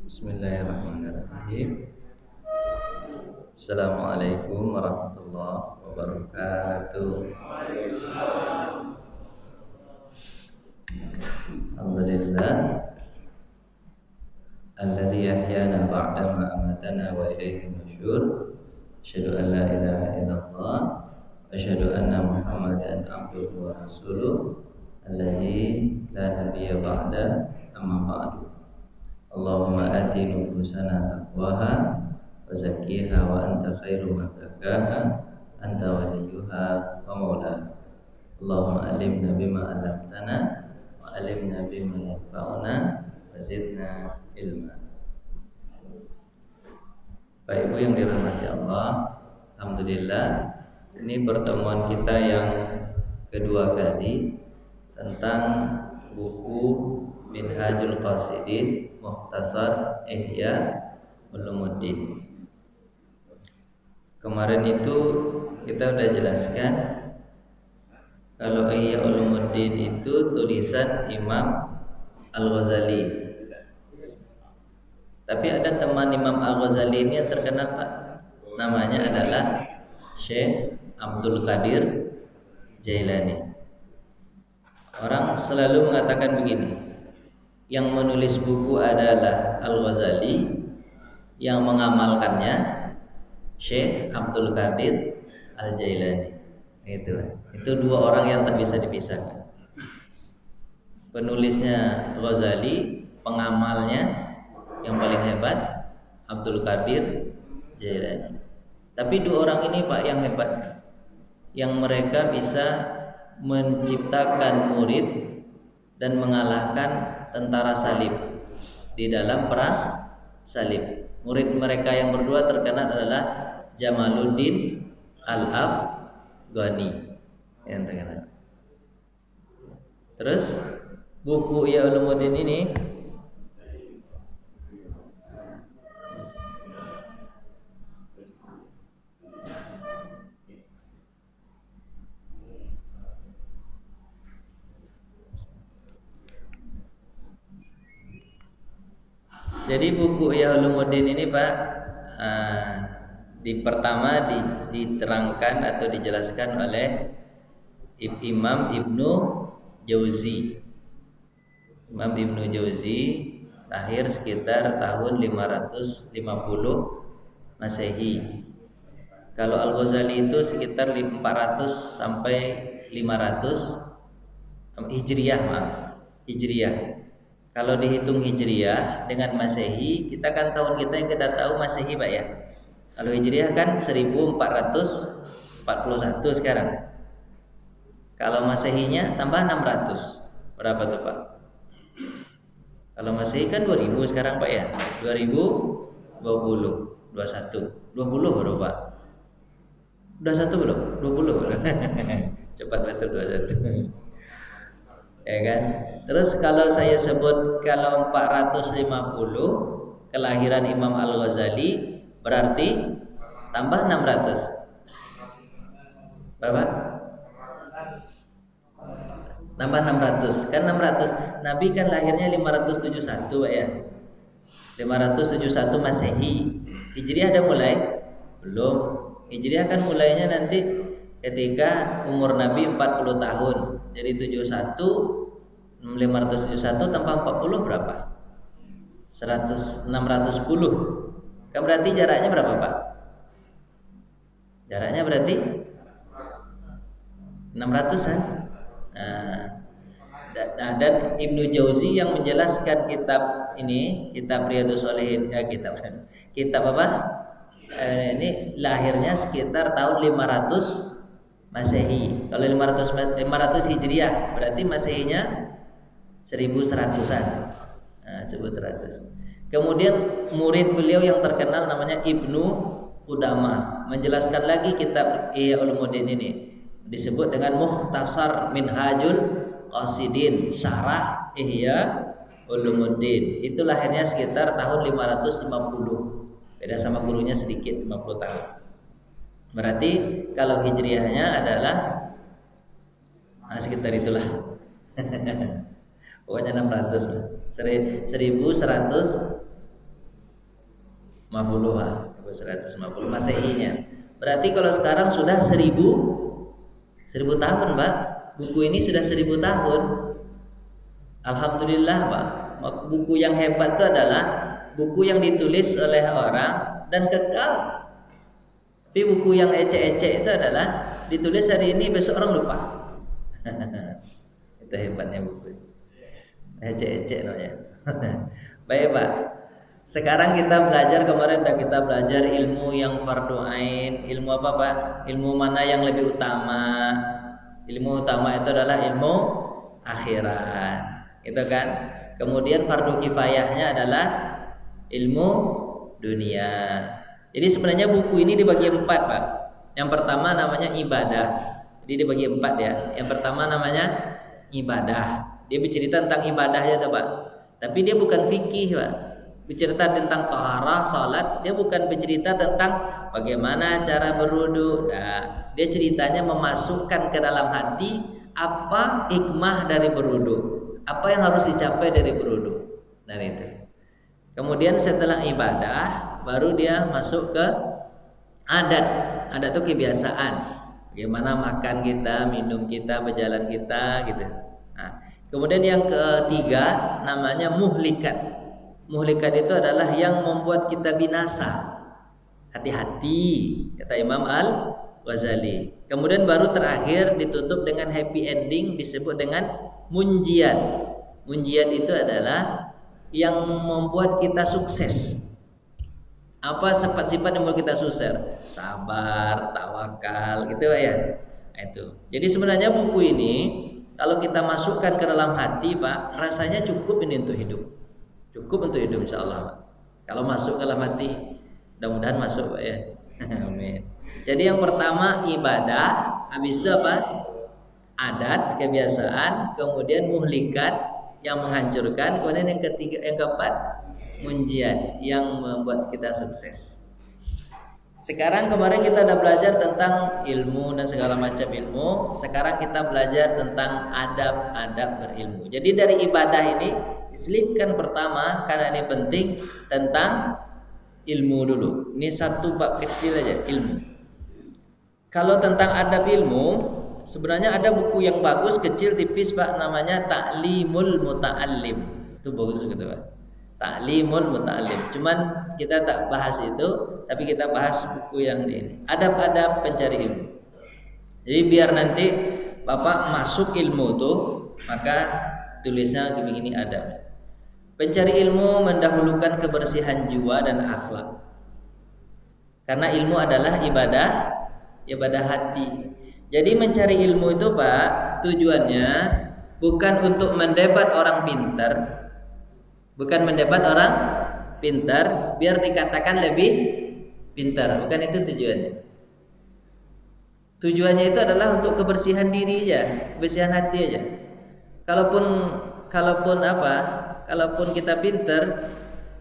Bismillahirrahmanirrahim. Assalamualaikum warahmatullahi wabarakatuh. Alhamdulillah alladzi ahyana ba'da ma amatana wa ilaihi nusyur. Asyhadu an la ilaha illallah wa asyhadu anna Muhammadan abduhu wa rasuluh alladzi la nabiyya ba'da amma ba'du. Allahumma ati nufusana taqwaha wa zakkiha wa anta khairu man zakkaha anta waliyuha wa maulaha. Allahumma alimna bima 'allamtana wa alimna bima yanfa'una wa zidna ilma. Bapak Ibu yang dirahmati Allah, alhamdulillah ini pertemuan kita yang kedua kali tentang buku Minhajul Qasidin Mukhtasar Ihya Ulumuddin. Kemarin itu kita sudah jelaskan kalau Ihya Ulumuddin itu tulisan Imam Al-Ghazali. Tapi ada teman Imam Al-Ghazali ini yang terkenal, Pak. Namanya adalah Syekh Abdul Qadir Jailani. Orang selalu mengatakan begini, yang menulis buku adalah Al-Ghazali, yang mengamalkannya Syekh Abdul Qadir Al-Jailani. Itu dua orang yang tak bisa dipisahkan. Penulisnya Ghazali, pengamalnya yang paling hebat Abdul Qadir Jailani. Tapi dua orang ini, Pak, yang hebat, yang mereka bisa menciptakan murid dan mengalahkan tentara salib di dalam perang salib. Murid mereka yang berdua terkenal adalah Jamaluddin Al-Afghani yang terkenal. Terus buku Ihya Ulumuddin ini jadi buku Ihya Ulumuddin ini, Pak, pertama diterangkan atau dijelaskan oleh Imam Ibnu Jauzi. Imam Ibnu Jauzi lahir sekitar tahun 550 Masehi. Kalau Al-Ghazali itu sekitar 400 sampai 500 Hijriyah, Hijriyah. Kalau dihitung Hijriyah dengan Masehi, kita kan tahun kita yang kita tahu Masehi, Pak, ya. Kalau Hijriyah kan 1441 sekarang. Kalau Masehinya tambah 600. Berapa tuh, Pak? Kalau Masehi kan 2000 sekarang, Pak, ya. 2020, 21. 20 baru, Pak. 21 belum? 20 baru. Cepat betul 21. Ya kan? Terus kalau saya sebut kalau 450 kelahiran Imam Al-Ghazali berarti tambah 600. Berapa? Tambah 600. Kan 600. Nabi kan lahirnya 571, Pak, ya. 571 Masehi. Hijriah ada mulai? Belum. Hijriah kan mulainya nanti ketika umur Nabi 40 tahun. Jadi 571 tambah 40 berapa? 610. Kan berarti jaraknya berapa, Pak? Jaraknya berarti 600-an. Dan Ibnu Jauzi yang menjelaskan kitab ini, kitab Riyadhus Shalihin, kitab apa? Ini lahirnya sekitar tahun 500 Masehi. Kalau 500 Hijriah berarti Masehinya 1100-an. Nah, 1100. Kemudian murid beliau yang terkenal namanya Ibnu Qudamah menjelaskan lagi kitab Ihya Ulumuddin ini. Disebut dengan Mukhtasar Minhajul Qasidin, Syarah Ihya Ulumuddin. Itu lahirnya sekitar tahun 550. Beda sama gurunya sedikit, 50 tahun. Berarti kalau Hijriahnya adalah sekitar itulah. Pokoknya 600 lah. 1100 1150 Masehinya. Berarti kalau sekarang sudah 1000 tahun, Pak. Buku ini sudah 1000 tahun. Alhamdulillah, Pak. Buku yang hebat itu adalah buku yang ditulis oleh orang dan kekal. Tapi buku yang ecek-ecek itu adalah ditulis hari ini, besok orang lupa. Itu hebatnya buku. Ecek-ecek namanya. Baik, Pak. Sekarang kita belajar, kemarin udah kita belajar ilmu yang fardu ain. Ilmu apa, Pak? Ilmu mana yang lebih utama? Ilmu utama itu adalah ilmu akhirat, gitu kan? Kemudian fardu kifayahnya adalah ilmu dunia. Jadi sebenarnya buku ini dibagi 4, Pak. Yang pertama namanya ibadah. Jadi dibagi 4 ya. Yang pertama namanya ibadah. Dia bercerita tentang ibadahnya tuh, Pak. Tapi dia bukan fikih, Pak. Bercerita tentang taharah, salat. Dia bukan bercerita tentang bagaimana cara berwudu. Nah, dia ceritanya memasukkan ke dalam hati apa hikmah dari berwudu, apa yang harus dicapai dari berwudu. Nah, itu. Kemudian setelah ibadah baru dia masuk ke adat. Adat itu kebiasaan. Bagaimana makan kita, minum kita, berjalan kita, gitu. Nah, kemudian yang ketiga namanya muhlikat. Muhlikat itu adalah yang membuat kita binasa. Hati-hati, kata Imam Al-Ghazali. Kemudian baru terakhir ditutup dengan happy ending, disebut dengan munjiat. Munjiat itu adalah yang membuat kita sukses. Apa sifat-sifat yang membuat kita sukses? Sabar, tawakal, gitu ya. Itu. Jadi sebenarnya buku ini kalau kita masukkan ke dalam hati, Pak, rasanya cukup ini untuk hidup. Cukup untuk hidup, insyaallah, Pak. Kalau masuk ke dalam hati, mudah-mudahan masuk, Pak ya. Amin. Jadi yang pertama ibadah, habis itu apa? Adat, kebiasaan, kemudian muhlikat yang menghancurkan, kemudian yang ketiga, yang keempat munjiat yang membuat kita sukses. Sekarang kemarin kita udah belajar tentang ilmu dan segala macam ilmu. Sekarang kita belajar tentang adab-adab berilmu. Jadi dari ibadah ini diselipkan pertama, karena ini penting, tentang ilmu dulu. Ini satu bab kecil aja, ilmu. Kalau tentang adab ilmu, sebenarnya ada buku yang bagus, kecil, tipis, Pak, namanya Ta'limul Muta'allim. Itu bagus gitu, Pak. Ta'limul Muta'allim. Cuman kita tak bahas itu, tapi kita bahas buku yang ini. Adab-adab pencari ilmu. Jadi biar nanti Bapak masuk ilmu tuh, maka tulisnya begini adab. Pencari ilmu mendahulukan kebersihan jiwa dan akhlak. Karena ilmu adalah ibadah hati. Jadi mencari ilmu itu, Pak, tujuannya bukan untuk mendebat orang pintar. Bukan mendebat orang pintar biar dikatakan lebih pintar. Bukan itu tujuannya. Tujuannya itu adalah untuk kebersihan diri aja, kebersihan hati aja. Kalaupun kita pintar,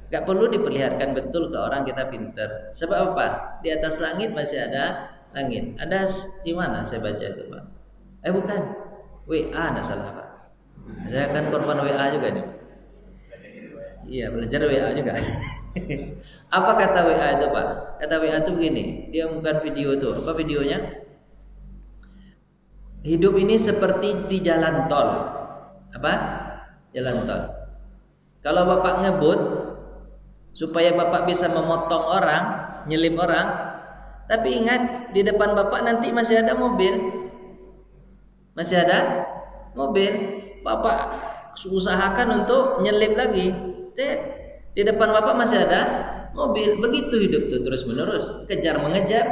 gak perlu diperlihatkan betul ke orang kita pintar. Sebab apa? Di atas langit masih ada langit. Ada di mana saya baca itu, Pak? Bukan. WA enggak salah, Pak. Saya kan korban WA juga nih. Iya, belajar WA juga. Apa kata WA itu, Pak? Kata WA itu begini. Dia bukan video itu. Apa videonya? Hidup ini seperti di jalan tol. Apa? Jalan tol. Kalau Bapak ngebut supaya Bapak bisa memotong orang, nyelip orang, tapi ingat di depan Bapak nanti masih ada mobil. Masih ada mobil. Bapak usahakan untuk nyelip lagi. Di depan Bapak masih ada mobil. Begitu hidup tuh terus menerus, kejar mengejar,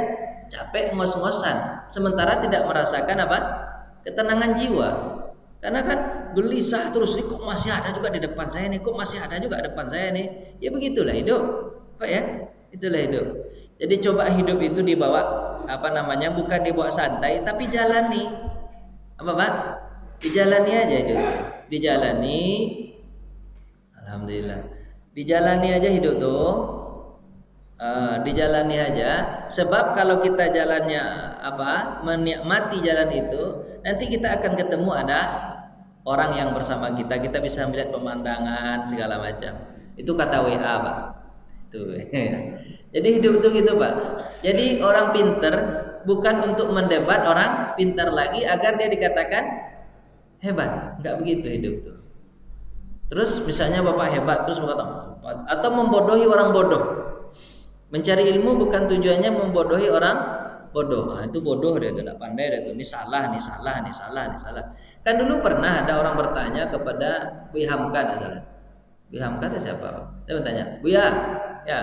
capek ngos-ngosan, sementara tidak merasakan apa? Ketenangan jiwa. Karena kan gelisah terus, ini kok masih ada juga di depan saya nih, kok masih ada juga depan saya nih. Ya begitulah hidup, Pak ya. Itulah hidup. Jadi coba hidup itu dibawa bukan dibawa santai, tapi jalani. Apa, Pak? Dijalani aja hidup. Dijalani. Alhamdulillah. Dijalani aja hidup tuh. Dijalani aja. Sebab kalau kita jalannya menikmati jalan itu, nanti kita akan ketemu ada orang yang bersama kita bisa melihat pemandangan segala macam. Itu kata WA, Pak. Itu. Jadi hidup itu gitu Pak. Jadi orang pinter bukan untuk mendebat orang pintar lagi agar dia dikatakan hebat. Enggak begitu hidup tuh. Terus misalnya Bapak hebat terus berkata atau membodohi orang bodoh. Mencari ilmu bukan tujuannya membodohi orang bodoh. Nah, itu bodoh dia tidak pandai dia tuh. Ini salah, ini salah, ini salah, ini salah. Kan dulu pernah ada orang bertanya kepada Buya Hamka, salah. Buya Hamka itu siapa? Dia bertanya, "Buya, ya,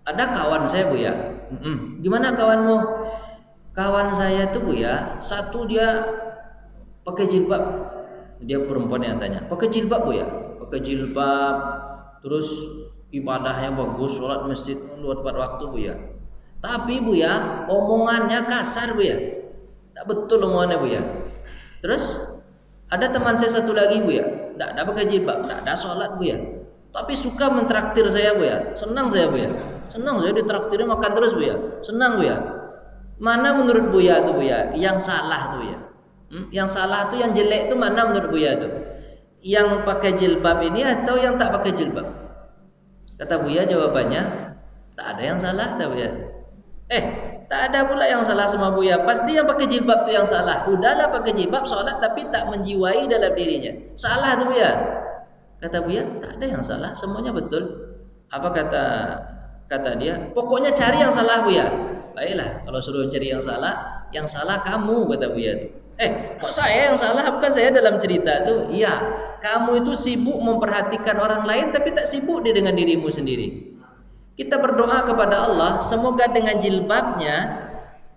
ada kawan saya Buya. Gimana kawanmu?" Kawan saya tuh Buya, satu dia pakai jilbab. Dia perempuan yang tanya, "Pakai jilbab Buya?" Pakai jilbab, terus ibadahnya bagus, sholat masjid luar tepat waktu Buya. Tapi Buya, omongannya kasar Buya. Tak betul omongannya Buya. Terus ada teman saya satu lagi Buya, tak ada pakai jilbab, tak ada sholat Buya. Tapi suka mentraktir saya Buya. Senang saya Buya. Senang saya ditraktirnya makan terus Buya. Senang Buya. Mana menurut Buya tuh Buya? Yang salah tuh Buya. Yang salah tuh yang jelek tuh mana menurut Buya tuh? Yang pakai jilbab ini atau yang tak pakai jilbab? Kata Buya jawabannya, tak ada yang salah, kata Buya. Tak ada pula yang salah sama Buya. Pasti yang pakai jilbab tuh yang salah. Udahlah pakai jilbab sholat tapi tak menjiwai dalam dirinya. Salah tuh Buya. Kata Buya, tak ada yang salah, semuanya betul. Apa kata dia? Pokoknya cari yang salah Buya. Baiklah, kalau suruh cari yang salah kamu, kata Buya tuh. Kok saya yang salah? Bukan saya dalam cerita tuh. Iya, kamu itu sibuk memperhatikan orang lain tapi tak sibuk dengan dirimu sendiri. Kita berdoa kepada Allah, semoga dengan jilbabnya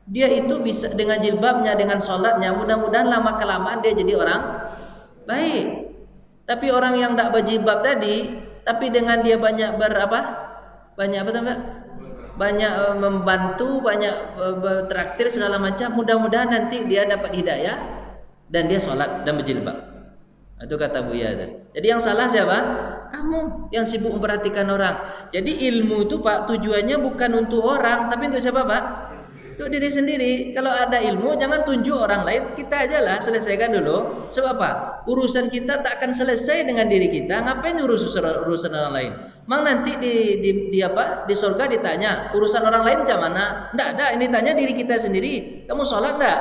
dia itu bisa, dengan jilbabnya, dengan sholatnya, mudah-mudahan lama kelamaan dia jadi orang baik. Tapi orang yang tak berjilbab tadi, tapi dengan dia banyak banyak membantu, banyak bertraktir segala macam, mudah-mudahan nanti dia dapat hidayah dan dia sholat dan berjilbab. Itu kata Buya. Jadi yang salah siapa? Kamu yang sibuk memperhatikan orang. Jadi ilmu itu Pak tujuannya bukan untuk orang, tapi untuk siapa Pak? Untuk diri sendiri. Kalau ada ilmu jangan tunjuk orang lain, kita aja lah selesaikan dulu. Sebab apa? Urusan kita tak akan selesai dengan diri kita. Ngapain urusan orang lain? Mang nanti di surga ditanya urusan orang lain macam mana? Nggak ada. Ini tanya diri kita sendiri. Kamu sholat nggak?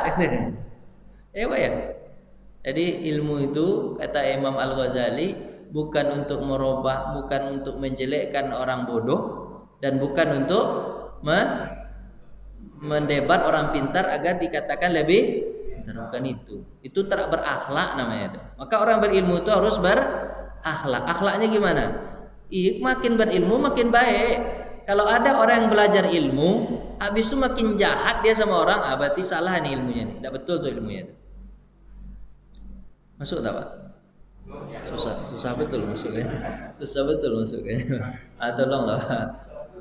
Pak ya. Jadi ilmu itu kata Imam Al-Ghazali bukan untuk merubah, bukan untuk menjelekkan orang bodoh, dan bukan untuk mendebat orang pintar agar dikatakan lebih pintar. Bukan itu. Itu tak berakhlak namanya itu. Maka orang berilmu itu harus berakhlak. Akhlaknya gimana? Makin berilmu makin baik. Kalau ada orang yang belajar ilmu, habis itu makin jahat dia sama orang, berarti salah nih ilmunya nih. Tidak betul tuh ilmunya itu. Masuk tak Pak? Susah betul masuknya. Susah betul masuknya. Tolonglah Pak.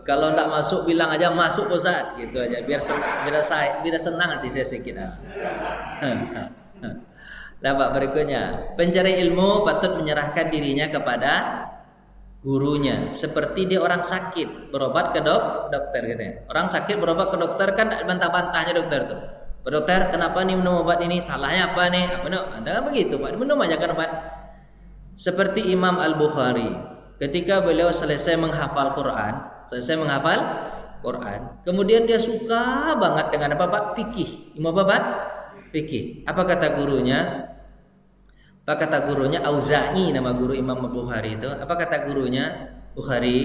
Kalau tak masuk bilang aja masuk Ustaz, gitu aja biar senang hati saya sedikit. Nah Pak, berikutnya, pencari ilmu patut menyerahkan dirinya kepada gurunya. Seperti dia orang sakit berobat ke dokter katanya. Orang sakit berobat ke dokter kan bantah-bantahnya dokter tuh. Pak dokter, kenapa nih minum obat ini? Salahnya apa nih? Jangan begitu Pak, minum aja kan obat. Seperti Imam Al-Bukhari, ketika beliau selesai menghafal Quran, kemudian dia suka banget dengan apa Pak? Fikih. Ilmu apa Pak? Fikih. Apa kata gurunya? Auza'i, nama guru Imam Al-Bukhari itu. Apa kata gurunya? Bukhari,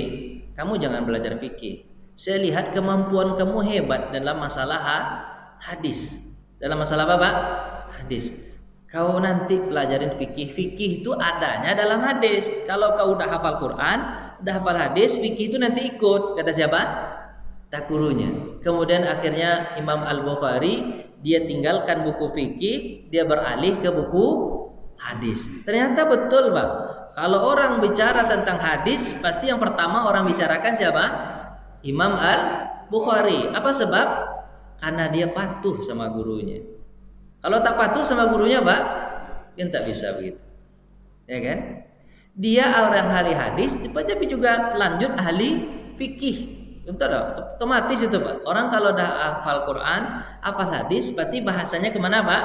kamu jangan belajar fikih. Saya lihat kemampuan kamu hebat dalam masalah hadis. Dalam masalah apa Pak? Hadis. Kau nanti pelajarin fikih. Fikih itu adanya dalam hadis. Kalau kau udah hafal Quran, udah hafal hadis, fikih itu nanti ikut. Kata siapa? Tak gurunya. Kemudian akhirnya Imam Al-Bukhari dia tinggalkan buku fikih, dia beralih ke buku hadis. Ternyata betul Pak. Kalau orang bicara tentang hadis, pasti yang pertama orang bicarakan siapa? Imam Al-Bukhari. Apa sebab? Karena dia patuh sama gurunya. Kalau tak patuh sama gurunya Pak, kan tak bisa begitu. Ya kan? Dia orang ahli hadis, tapi juga lanjut ahli fikih. Betul tak? Otomatis itu Pak. Orang kalau dah hafal Quran, hafal hadis, berarti bahasanya kemana Pak?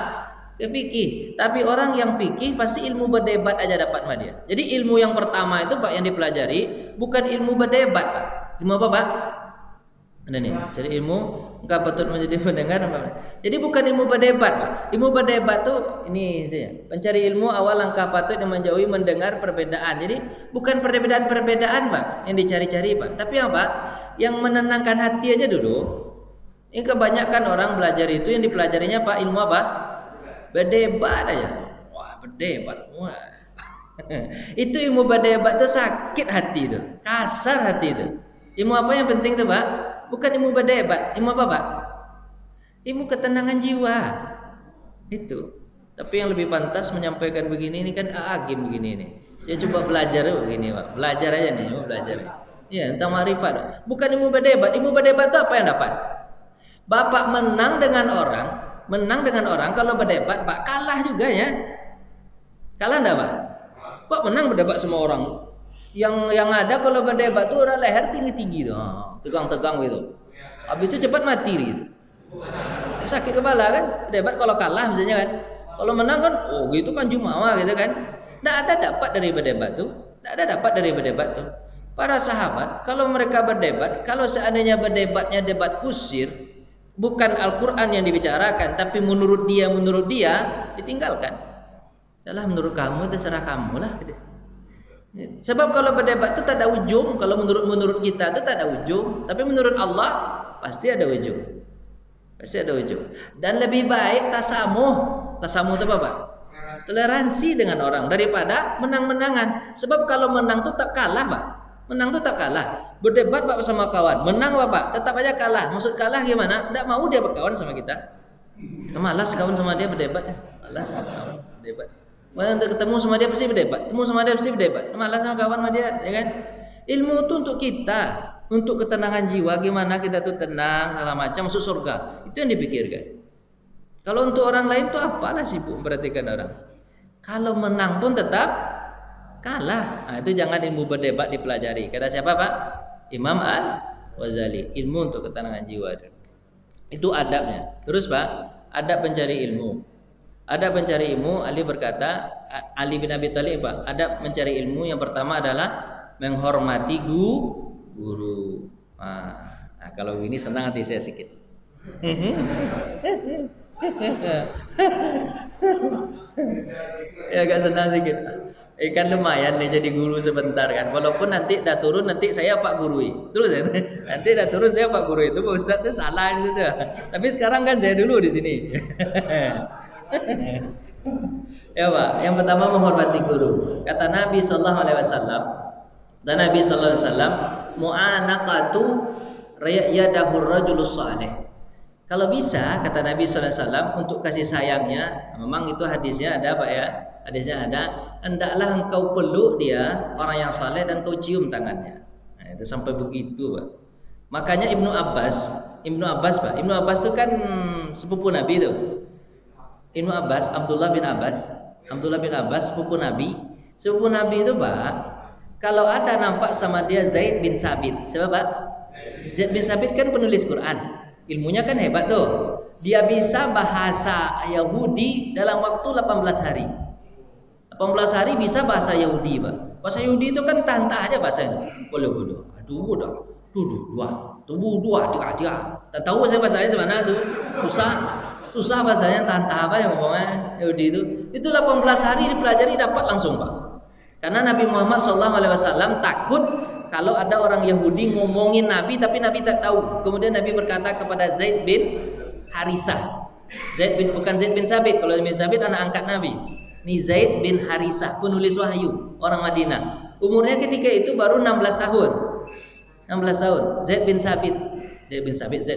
Ke fikih. Tapi orang yang fikih pasti ilmu berdebat aja dapat sama dia. Jadi ilmu yang pertama itu Pak yang dipelajari bukan ilmu berdebat Pak. Ilmu apa Pak? Ada nih, cari ilmu engkau patut menjadi pendengar. Jadi bukan ilmu berdebat, Pak. Ilmu berdebat tuh ini dia. Pencari ilmu awal langkah patut yang menjauhi mendengar perbedaan. Jadi bukan perbedaan-perbedaan, Pak, yang dicari-cari, Pak. Tapi apa? Yang menenangkan hati aja dulu. Ini kebanyakan orang belajar itu yang dipelajarinya Pak ilmu apa? Berdebat aja. Wah, berdebat. Wah. Itu ilmu berdebat tuh sakit hati tuh, kasar hati itu. Ilmu apa yang penting tuh, Pak? Bukan ilmu berdebat. Ilmu apa, Pak? Ilmu ketenangan jiwa. Itu. Tapi yang lebih pantas menyampaikan begini ini kan agim begini nih. Dia coba belajar begini, Pak. Belajar aja nih, mau belajar. Ya, tentang marifat. Bukan ilmu berdebat. Ilmu berdebat itu apa yang dapat? Bapak menang dengan orang kalau berdebat, Pak kalah juga ya. Kalah enggak, Pak? Pak menang berdebat sama orang. Yang ada kalau berdebat tuh orang leher tinggi-tinggi tuh, tegang-tegang gitu. Habis itu cepat mati gitu. Sakit kepala kan? Berdebat kalau kalah misalnya kan. Kalau menang kan, oh gitu kan jumawa gitu kan. Enggak ada dapat dari berdebat tuh. Enggak ada dapat dari berdebat tuh. Para sahabat kalau mereka berdebat, kalau seandainya berdebatnya debat kusir, bukan Al-Quran yang dibicarakan, tapi menurut dia ditinggalkan. Adalah menurut kamu, terserah kamu lah. Sebab kalau berdebat itu tak ada ujung. Kalau menurut kita itu tak ada ujung. Tapi menurut Allah pasti ada ujung. Pasti ada ujung. Dan lebih baik tasamuh. Tasamuh itu apa, Pak? Toleransi dengan orang daripada menang-menangan. Sebab kalau menang itu tak kalah, Pak. Menang itu tak kalah. Berdebat Pak sama kawan, menang Bapak, tetap aja kalah. Maksud kalah gimana? Tidak mau dia berkawan sama kita. Malas kawan sama dia berdebat. Malas kawan berdebat. Mana ketemu sama dia pasti berdebat. Ketemu sama dia pasti berdebat. Malas sama kawan sama dia, ya kan? Ilmu itu untuk kita, untuk ketenangan jiwa. Gimana kita tuh tenang, segala macam masuk surga. Itu yang dipikirkan. Kalau untuk orang lain tuh apalah sibuk memperhatikan orang. Kalau menang pun tetap kalah. Nah, itu jangan ilmu berdebat dipelajari. Kata siapa, Pak? Imam Al-Ghazali. Ilmu untuk ketenangan jiwa. Itu adabnya. Terus, Pak, adab pencari ilmu. Adab mencari ilmu, Ali berkata, Ali bin Abi Thalib, Pak, adab mencari ilmu yang pertama adalah menghormati guru. Nah, kalau ini senang hati saya sedikit. Ya agak senang sedikit. Kan lumayan nih jadi guru sebentar kan. Walaupun nanti dah turun nanti saya Pak Gurui. Terus ya, nanti dah turun saya Pak Gurui. Itu Pak Ustadz itu salah itu. Tapi sekarang kan saya dulu di sini. Ya Pak, yang pertama menghormati guru. Kata Nabi sallallahu alaihi wasallam, dan Nabi sallallahu alaihi wasallam, mu'anaqatu yadahur rajulus salih. Kalau bisa, kata Nabi sallallahu alaihi wasallam, untuk kasih sayangnya, memang itu hadisnya ada Pak ya. Hadisnya ada, hendaklah engkau peluk dia, orang yang saleh, dan kau cium tangannya. Nah, itu sampai begitu, Pak. Makanya Ibnu Abbas Pak, Ibnu Abbas itu kan sepupu Nabi itu. Ibnu Abbas, Abdullah bin Abbas, sepupu Nabi. Sepupu Nabi itu, Pak, kalau ada nampak sama dia Zaid bin Sabit. Siapa, Pak? Zaid bin Sabit kan penulis Quran. Ilmunya kan hebat tuh. Dia bisa bahasa Yahudi dalam waktu 18 hari. 18 hari bisa bahasa Yahudi, Pak. Bahasa Yahudi itu kan tantah aja bahasa itu. Bodoh. Dia. Tak tahu saya bahasanya mana tuh. Susah bahasanya, tantah apa yang ngomongnya Yahudi itu. Itu 18 hari dipelajari dapat langsung, Pak. Karena Nabi Muhammad SAW takut kalau ada orang Yahudi ngomongin Nabi tapi Nabi tak tahu. Kemudian Nabi berkata kepada Zaid bin Harisah. Bukan Zaid bin Sabit. Kalau Zaid bin Sabit anak angkat Nabi. Ini Zaid bin Harisah, penulis wahyu, orang Madinah. Umurnya ketika itu baru 16 tahun. 16 tahun. Zaid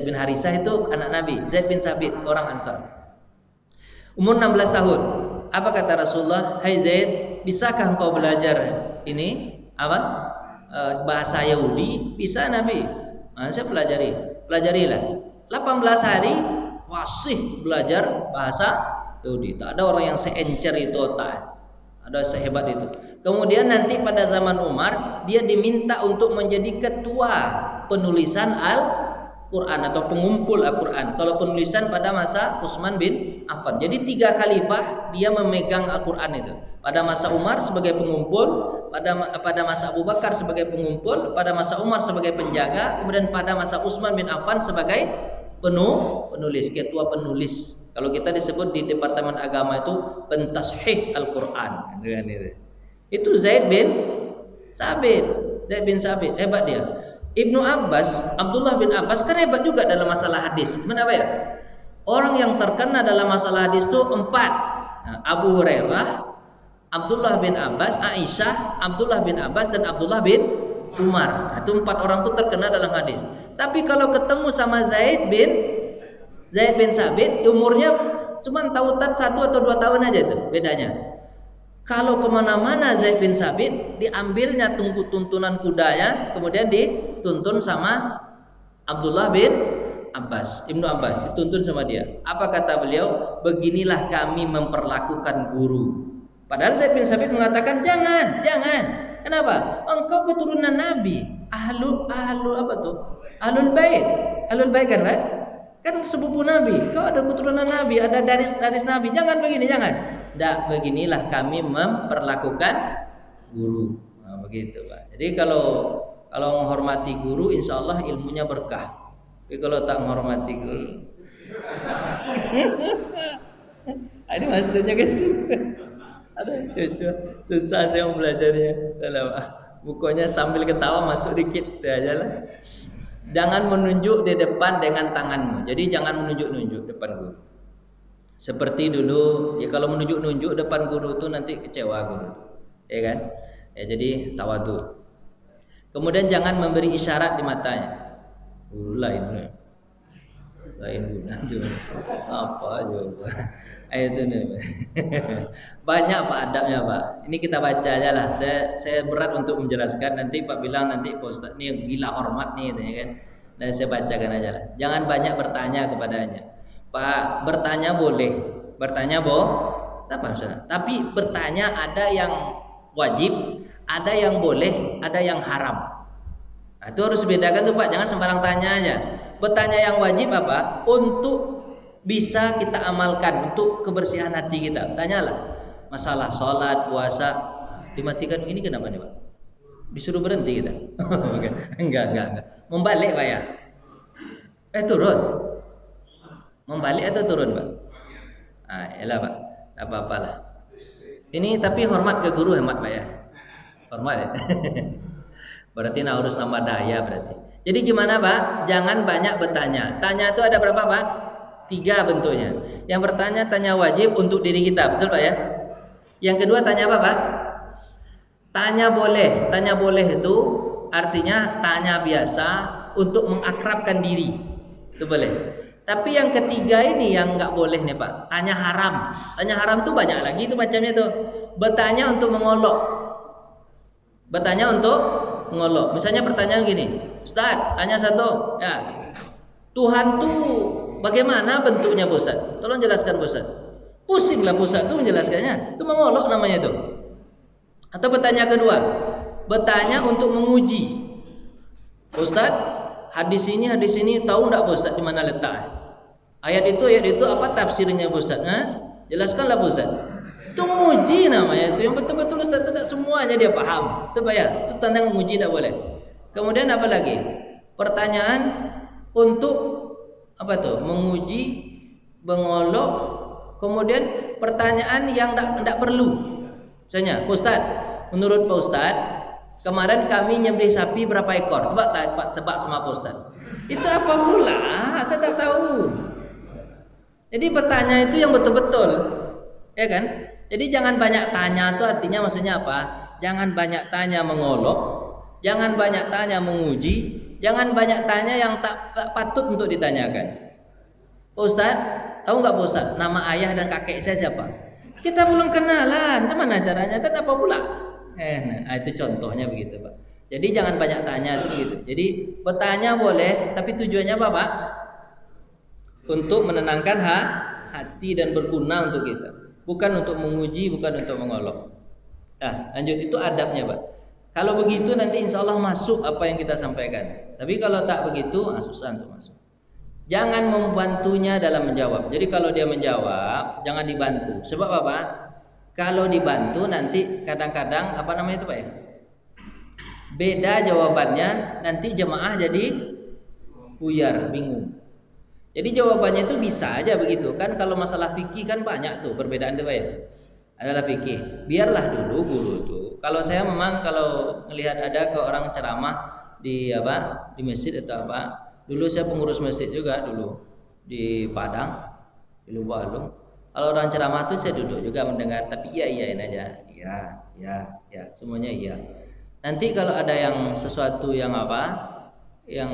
bin Harisah itu anak Nabi. Zaid bin Sabit, orang Ansar. Umur 16 tahun. Apa kata Rasulullah? Hai Zaid, bisakah engkau belajar ini? Bahasa Yahudi? Bisa Nabi. Saya pelajarilah. 18 hari fasih belajar bahasa Yahudi. Tak ada orang yang seencer itu otak. Ada sehebat itu. Kemudian nanti pada zaman Umar dia diminta untuk menjadi ketua penulisan Al-Quran atau pengumpul Al-Quran. Kalau penulisan pada masa Utsman bin Affan. Jadi 3 khalifah dia memegang Al-Quran itu. pada masa Umar sebagai pengumpul, pada masa Abu Bakar sebagai pengumpul, pada masa Umar sebagai penjaga, kemudian pada masa Utsman bin Affan sebagai penulis, ketua penulis. Kalau kita disebut di Departemen Agama itu pentashih Al-Qur'an. Itu Zaid bin Sabit. Hebat dia. Ibnu Abbas, Abdullah bin Abbas kan hebat juga dalam masalah hadis. Kenapa ya? Orang yang terkena dalam masalah hadis itu 4. Nah, Abu Hurairah, Abdullah bin Abbas, Aisyah, Abdullah bin Abbas, dan Abdullah bin Umar. Nah, itu 4 orang itu terkena dalam hadis. Tapi kalau ketemu sama Zaid bin Sabit, umurnya cuma tautan 1 atau 2 tahun aja itu bedanya. Kalau kemana-mana Zaid bin Sabit diambilnya tuntunan kudanya, kemudian dituntun sama Abdullah bin Abbas, Ibnu Abbas, dituntun sama dia. Apa kata beliau? Beginilah kami memperlakukan guru. Padahal Zaid bin Sabit mengatakan jangan. Kenapa? Engkau keturunan Nabi, ahlul apa tuh? Ahlul bait kan, Pak? Kan sepupu Nabi. Kau ada keturunan Nabi, ada dari Nabi. Jangan begini, jangan. Tidak, beginilah kami memperlakukan guru. Nah, begitu, Pak. Jadi kalau menghormati guru, insya Allah ilmunya berkah. Tapi kalau tak menghormati guru, ini maksudnya kan sih. Ada cucu, susah saya mau belajarnya. Bukunya sambil ketawa masuk dikit aja lah. Jangan menunjuk di depan dengan tanganmu. Jadi jangan menunjuk-nunjuk depan guru. Seperti dulu, ya kalau menunjuk-nunjuk depan guru itu nanti kecewa guru, ya kan? Ya jadi tawadhu. Kemudian jangan memberi isyarat di matanya. Lain guna tuh. Apa juga? Itu nih. Banyak Pak adabnya Pak. Ini kita baca aja lah. Saya berat untuk menjelaskan. Nanti Pak bilang nanti Pak Ustaz ini gila hormat nih, ya kan? Dan saya bacakan aja lah. Jangan banyak bertanya kepadanya. Pak, bertanya boleh. Bertanya apa misalnya? Tapi bertanya ada yang wajib, ada yang boleh, ada yang haram. Nah, itu harus bedakan tuh Pak. Jangan sembarang tanya aja. Bertanya yang wajib apa? Untuk bisa kita amalkan, untuk kebersihan hati kita. Tanyalah masalah sholat, puasa, dimatikan ini kenapa nih Pak? Disuruh berhenti kita? Enggak. Membalik Pak ya? Turun. Membalik atau turun Pak? Yalah Pak, tak apa-apalah. Ini tapi hormat ke guru, hemat Pak ya? Hormat ya? Berarti harus nambah daya berarti. Jadi gimana Pak? Jangan banyak bertanya. Tanya itu ada berapa Pak? 3 bentuknya. Yang pertama tanya wajib untuk diri kita, betul Pak ya? Yang kedua tanya apa Pak? Tanya boleh. Tanya boleh itu artinya tanya biasa untuk mengakrabkan diri. Itu boleh. Tapi yang ketiga ini yang nggak boleh nih Pak. Tanya haram. Tanya haram tuh banyak lagi itu macamnya tuh. Bertanya untuk mengolok. Misalnya pertanyaan gini, Ustaz, tanya satu. Ya, Tuhan tuh bagaimana bentuknya Pak Ustaz? Tolong jelaskan Pak Ustaz. Pusinglah Pak Ustaz tuh menjelaskannya. Itu mengolok namanya itu. Atau bertanya kedua, bertanya untuk menguji. Ustaz, hadis ini tahu enggak Pak Ustaz di mana letaknya? Ayat itu apa tafsirnya Pak Ustaz? Jelaskanlah Pak Ustaz. Itu menguji namanya itu. Yang betul-betul Ustaz itu tidak semuanya dia paham. Itu Pak ya, itu tanda menguji tidak boleh. Kemudian apa lagi? Pertanyaan untuk apa tuh? Menguji, mengolok. Kemudian pertanyaan yang tidak perlu. Misalnya, Pak Ustaz, menurut Pak Ustaz, kemarin kami nyembelih sapi berapa ekor? Tebak sama Pak Ustaz. Itu apa pula? Saya tak tahu. Jadi bertanya itu yang betul-betul, ya kan? Jadi jangan banyak tanya itu artinya maksudnya apa? Jangan banyak tanya mengolok, jangan banyak tanya menguji, jangan banyak tanya yang tak patut untuk ditanyakan. Pak Ustaz, tahu nggak Pak Ustaz nama ayah dan kakek saya siapa? Kita belum kenalan, gimana caranya? Dan apa pula? Itu contohnya begitu Pak. Jadi jangan banyak tanya itu gitu. Jadi bertanya boleh, tapi tujuannya apa Pak? Untuk menenangkan hati dan berguna untuk kita. Bukan untuk menguji, bukan untuk mengolok. Nah, lanjut itu adabnya Pak. Kalau begitu nanti insya Allah masuk apa yang kita sampaikan. Tapi kalau tak begitu, susah untuk masuk. Jangan membantunya dalam menjawab. Jadi kalau dia menjawab, jangan dibantu. Sebab apa? Kalau dibantu nanti kadang-kadang apa namanya itu Pak ya? Beda jawabannya, nanti jemaah jadi buyar, bingung. Jadi jawabannya itu bisa aja begitu kan. Kalau masalah fikih kan banyak tuh perbedaan tuh Pak ya. Adalah fikih. Biarlah dulu guru tuh. Kalau saya memang kalau melihat ada ke orang ceramah di apa di masjid atau apa. Dulu saya pengurus masjid juga dulu di Padang, di Lubuk Alung. Kalau orang ceramah tuh saya duduk juga mendengar, tapi iyain aja. Iya, semuanya iya. Nanti kalau ada yang sesuatu yang apa yang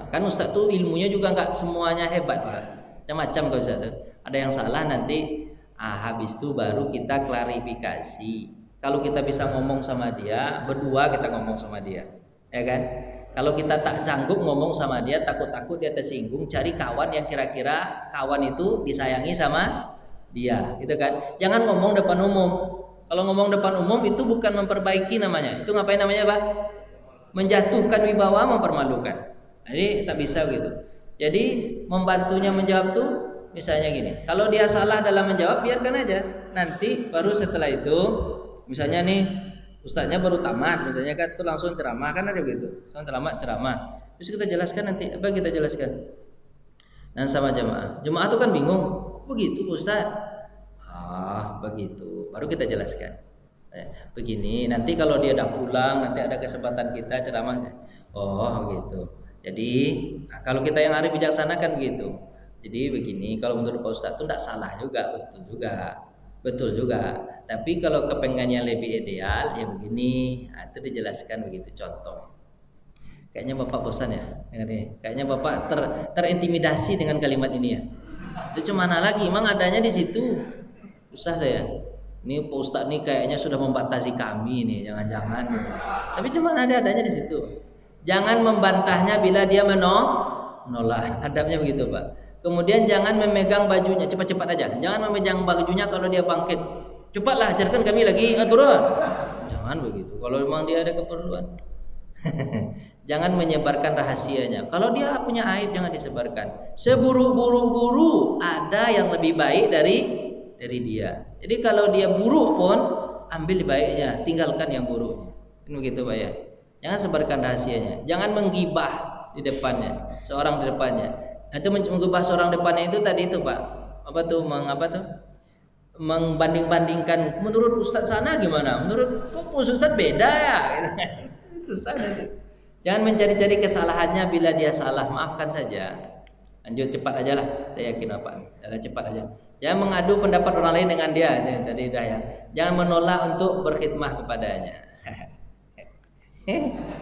kan Ustadz tuh ilmunya juga nggak semuanya hebat Pak, macam-macam kalau Ustadz tuh ada yang salah nanti habis itu baru kita klarifikasi. Kalau kita bisa ngomong sama dia berdua, kita ngomong sama dia, ya kan. Kalau kita tak sanggup ngomong sama dia, takut-takut dia tersinggung, cari kawan yang kira-kira kawan itu disayangi sama dia, gitu kan. Jangan ngomong depan umum. Kalau ngomong depan umum itu bukan memperbaiki namanya, itu ngapain namanya Pak? Menjatuhkan wibawa, mempermalukan. Jadi tak bisa gitu. Jadi membantunya menjawab tuh misalnya gini, kalau dia salah dalam menjawab biarkan aja. Nanti baru setelah itu, misalnya nih ustadznya baru tamat, misalnya kan itu langsung ceramah kan ada begitu, langsung ceramah. Terus kita jelaskan nanti apa kita jelaskan. Dan sama jemaah tuh kan bingung, kok begitu Ustaz? Begitu. Baru kita jelaskan. Begini, nanti kalau dia udah pulang, nanti ada kesempatan kita ceramahnya. Oh gitu. Jadi kalau kita yang arif bijaksana kan begitu. Jadi begini, kalau menurut Pak Ustadz itu tidak salah juga, betul juga. Tapi kalau kepengennya lebih ideal, ya begini, itu dijelaskan begitu. Contoh, kayaknya Bapak bosan ya, kayaknya Bapak terintimidasi dengan kalimat ini ya. Itu cemana lagi, emang adanya di situ. Susah saya. Ini Pak Ustadz nih kayaknya sudah membatasi kami nih, jangan-jangan. Tapi cuma adanya di situ. Jangan membantahnya bila dia menolak. Adabnya begitu Pak. Kemudian jangan memegang bajunya, cepat-cepat aja. Jangan memegang bajunya kalau dia bangkit. Cepatlah ajarkan kami lagi, turun. Jangan begitu. Kalau memang dia ada keperluan. Jangan menyebarkan rahasianya. Kalau dia punya aib jangan disebarkan. Seburuk-buruk guru ada yang lebih baik dari dia. Jadi kalau dia buruk pun ambil baiknya, tinggalkan yang buruknya. Kan begitu Pak ya. Jangan sebarkan rahasianya. Jangan menggibah di depannya, seorang di depannya. Itu menggibah seorang depannya itu tadi itu Pak. Membanding-bandingkan menurut Ustadz sana gimana? Menurut kok Ustadz beda ya? Susah nanti. Jangan mencari-cari kesalahannya bila dia salah, maafkan saja. Lanjut cepat aja lah, saya yakin Pak. Cepat aja. Jangan mengadu pendapat orang lain dengan dia. Tadi dah ya. Jangan menolak untuk berkhidmah kepadanya.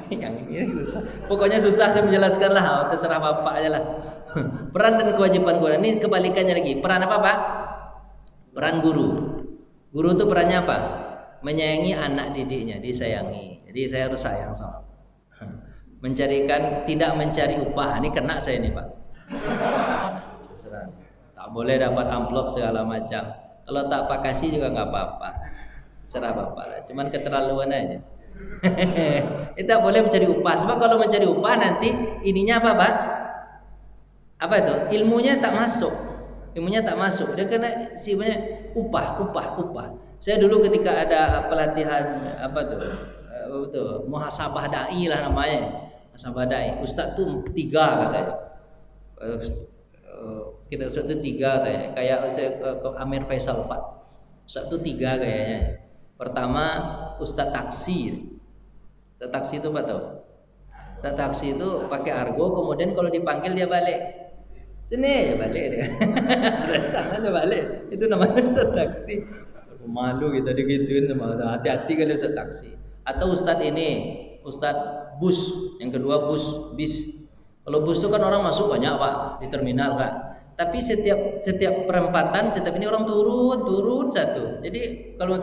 Yang ini susah. Pokoknya susah saya menjelaskan lah. Terserah Bapak aja lah. Peran dan kewajiban guru. Ini kebalikannya lagi. Peran apa Pak? Peran guru. Guru itu perannya apa? Menyayangi anak didiknya, disayangi. Jadi saya harus sayang sama. Tidak mencari upah. Ini kena saya nih Pak. Terserah. Tak boleh dapat amplop segala macam. Kalau tak Pak kasih juga nggak apa-apa. Terserah Bapak lah. Cuman keterlaluan aja. Kita boleh mencari upah. Sebab kalau mencari upah nanti ininya apa Pak? Apa itu? Ilmunya tak masuk. Dia kena sifatnya upah. Saya dulu ketika ada pelatihan muhasabah dai lah namanya. Muhasabah dai. Ustadz tuh 3 katanya. Kita Ustadz tuh 3 katanya. Kayak Amir Faisal Pak. Ustadz tuh 3 kayaknya. Pertama Ustadz taksir. Ustadz taksir itu Pak tahu? Ustadz taksir itu pakai argo, kemudian kalau dipanggil dia balik. Sini ya balik dia. Dari sana dia balik. Itu namanya Ustadz taksir. Malu kita digituin sama. Hati-hati kali Ustadz taksir. Atau Ustadz ini, Ustadz bus. Yang kedua bis. Kalau bus itu kan orang masuk banyak Pak di terminal Pak. Tapi setiap perempatan setiap ini orang turun satu. Jadi kalau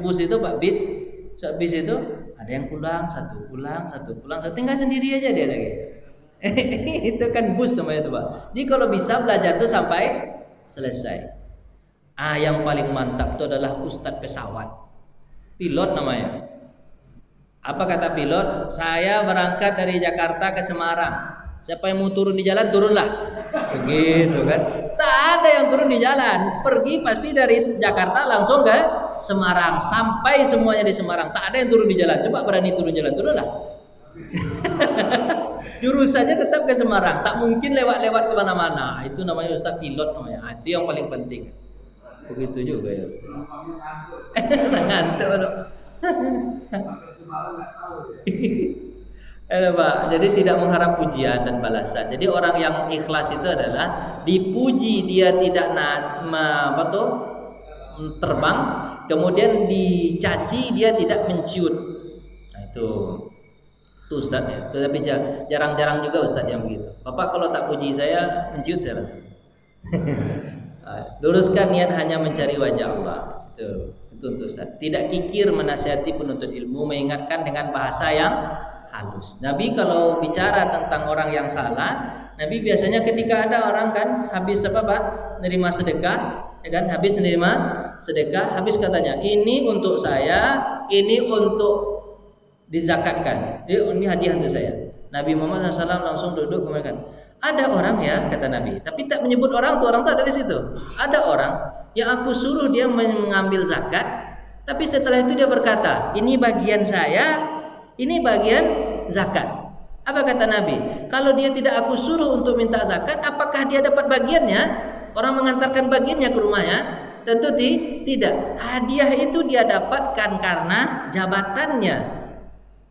bus itu Pak bis itu ada yang pulang satu, tinggal sendiri aja dia lagi. Itu kan bus namanya itu Pak. Jadi kalau bisa belajar tuh sampai selesai. Yang paling mantap itu adalah Ustadz pesawat, pilot namanya. Apa kata pilot? Saya berangkat dari Jakarta ke Semarang. Siapa yang mau turun di jalan, turunlah. Begitu kan. Tak ada yang turun di jalan. Pergi pasti dari Jakarta langsung ke Semarang, sampai semuanya di Semarang. Tak ada yang turun di jalan. Coba berani turun jalan, turunlah. Jurusannya tetap ke Semarang. Tak mungkin lewat-lewat ke mana-mana. Itu namanya ustaz pilot namanya. Itu yang paling penting. Begitu juga ya. Ngantuk loh. Pak. Jadi tidak mengharap pujian dan balasan. Jadi orang yang ikhlas itu adalah dipuji dia tidak terbang, kemudian dicaci dia tidak menciut. Nah, itu Ustaz ya. Tapi jarang-jarang juga Ustaz yang begitu. Bapak kalau tak puji saya menciut saya rasa. Luruskan niat hanya mencari wajah Allah. Itu untuk Ustaz. Tidak kikir menasihati penuntut ilmu, mengingatkan dengan bahasa yang halus. Nabi kalau bicara tentang orang yang salah, Nabi biasanya ketika ada orang kan habis nerima sedekah, ya kan? Habis nerima sedekah, habis katanya, ini untuk saya, ini untuk dizakatkan. Ini hadiah untuk saya. Nabi Muhammad SAW langsung duduk kemudian, ada orang ya, kata Nabi, tapi tak menyebut orang tuh ada di situ. Ada orang yang aku suruh dia mengambil zakat, tapi setelah itu dia berkata, ini bagian saya, ini bagian zakat. Apa kata Nabi? Kalau dia tidak aku suruh untuk minta zakat, apakah dia dapat bagiannya? Orang mengantarkan bagiannya ke rumahnya? Tentu tidak. Hadiah itu dia dapatkan karena jabatannya,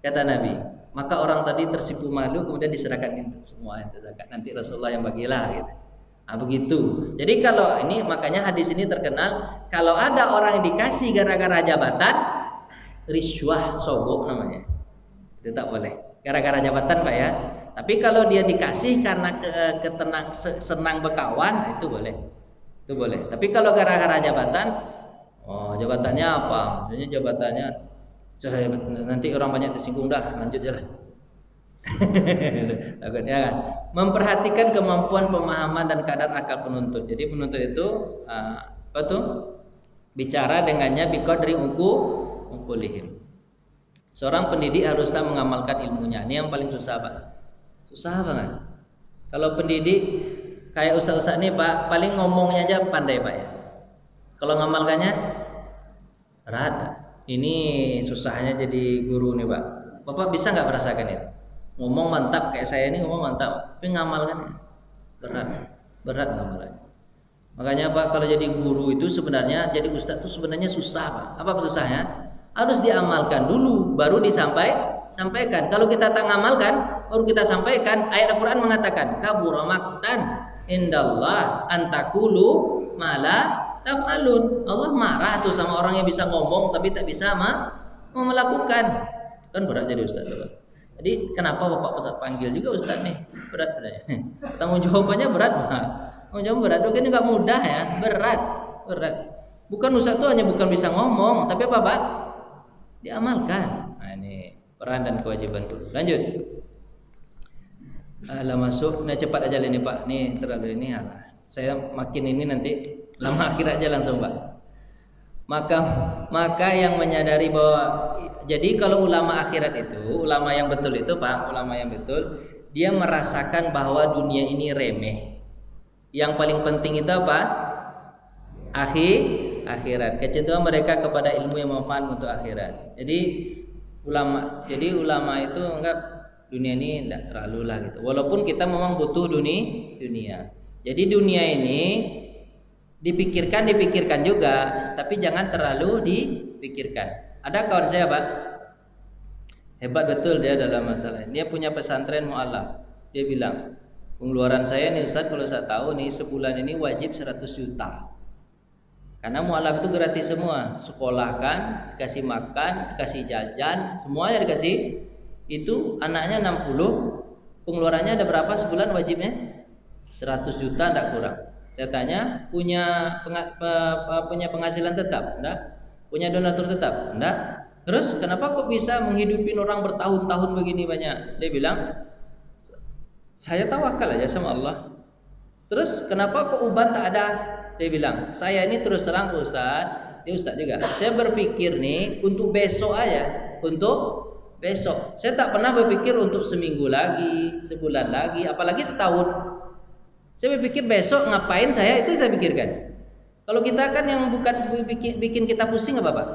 kata Nabi. Maka orang tadi tersipu malu, kemudian diserahkan itu semua itu zakat. Nanti Rasulullah yang bagilah gitu. Nah, begitu. Jadi kalau ini makanya hadis ini terkenal, kalau ada orang yang dikasih gara-gara jabatan, riswah sogok namanya. Itu tak boleh. Gara-gara jabatan Pak ya. Tapi kalau dia dikasih karena senang berkawan, itu boleh. Itu boleh. Tapi kalau gara-gara jabatan, jabatannya apa? Maksudnya jabatannya nanti orang banyak tersinggung dah, lanjut jalan. Takutnya kan. Memperhatikan kemampuan pemahaman dan kadar akal penuntut. Jadi penuntut itu bicara dengannya biqadri uqulihim. Seorang pendidik haruslah mengamalkan ilmunya. Ini yang paling susah Pak. Susah banget. Kalau pendidik kayak ustaz-ustaz nih Pak, paling ngomongnya aja pandai Pak ya. Kalau ngamalkannya berat. Ini susahnya jadi guru nih Pak. Bapak bisa nggak merasakan itu? Ngomong mantap kayak saya ini ngomong mantap, tapi ngamalkan berat ngamalkan. Makanya Pak kalau jadi guru itu sebenarnya jadi ustaz itu sebenarnya susah Pak. Apa susahnya? Harus diamalkan dulu, baru sampaikan. Kalau kita tak ngamalkan, baru kita sampaikan. Ayat Al-Quran mengatakan, kabura maqtan indallah antakulu mala taf'alun. Allah marah tuh sama orang yang bisa ngomong tapi tak bisa melakukan. Kan berat jadi ustaz. Jadi kenapa Bapak Ustaz panggil juga ustaz nih? Berat sebenarnya. Tanggung jawabannya berat Pak. Tanggung jawab berat. Ini enggak mudah ya, berat. Bukan ustaz tuh hanya bukan bisa ngomong, tapi apa Pak? Diamalkan. Nah, ini peran dan kewajiban guru. Lanjut. Masuk. Nah cepat aja ini Pak. Nih terlalu ini. Saya makin ini nanti lama akhirat aja langsung Pak. Maka yang menyadari bahwa jadi kalau ulama akhirat itu, ulama yang betul itu Pak, ulama yang betul, dia merasakan bahwa dunia ini remeh. Yang paling penting itu apa? Akhirat. Kecenderungan mereka kepada ilmu yang manfaat untuk akhirat. Jadi ulama itu enggak dunia ini enggak terlalu lah gitu. Walaupun kita memang butuh dunia. Jadi dunia ini dipikirkan juga, tapi jangan terlalu dipikirkan. Ada kawan saya Pak, hebat betul dia dalam masalah ini. Dia punya pesantren mu'alaf. Dia bilang, pengeluaran saya nih Ustaz kalau saya tahu nih sebulan ini wajib 100 juta. Karena mu'alaf itu gratis semua, sekolahkan, dikasih makan, dikasih jajan, semuanya dikasih. Itu anaknya 60, pengeluarannya ada berapa sebulan wajibnya? 100 juta enggak kurang. Saya tanya, punya penghasilan tetap? Enggak. Punya donatur tetap? Enggak. Terus kenapa kok bisa menghidupin orang bertahun-tahun begini banyak? Dia bilang, saya tawakal aja sama Allah. Terus kenapa kok uban tak ada? Dia bilang, saya ini terus terang Ustaz, dia Ustaz juga. Saya berpikir nih untuk besok aja, untuk besok. Saya tak pernah berpikir untuk seminggu lagi, sebulan lagi, apalagi setahun. Saya berpikir besok ngapain itu saya pikirkan. Kalau kita kan yang bukan bikin kita pusing apa Pak?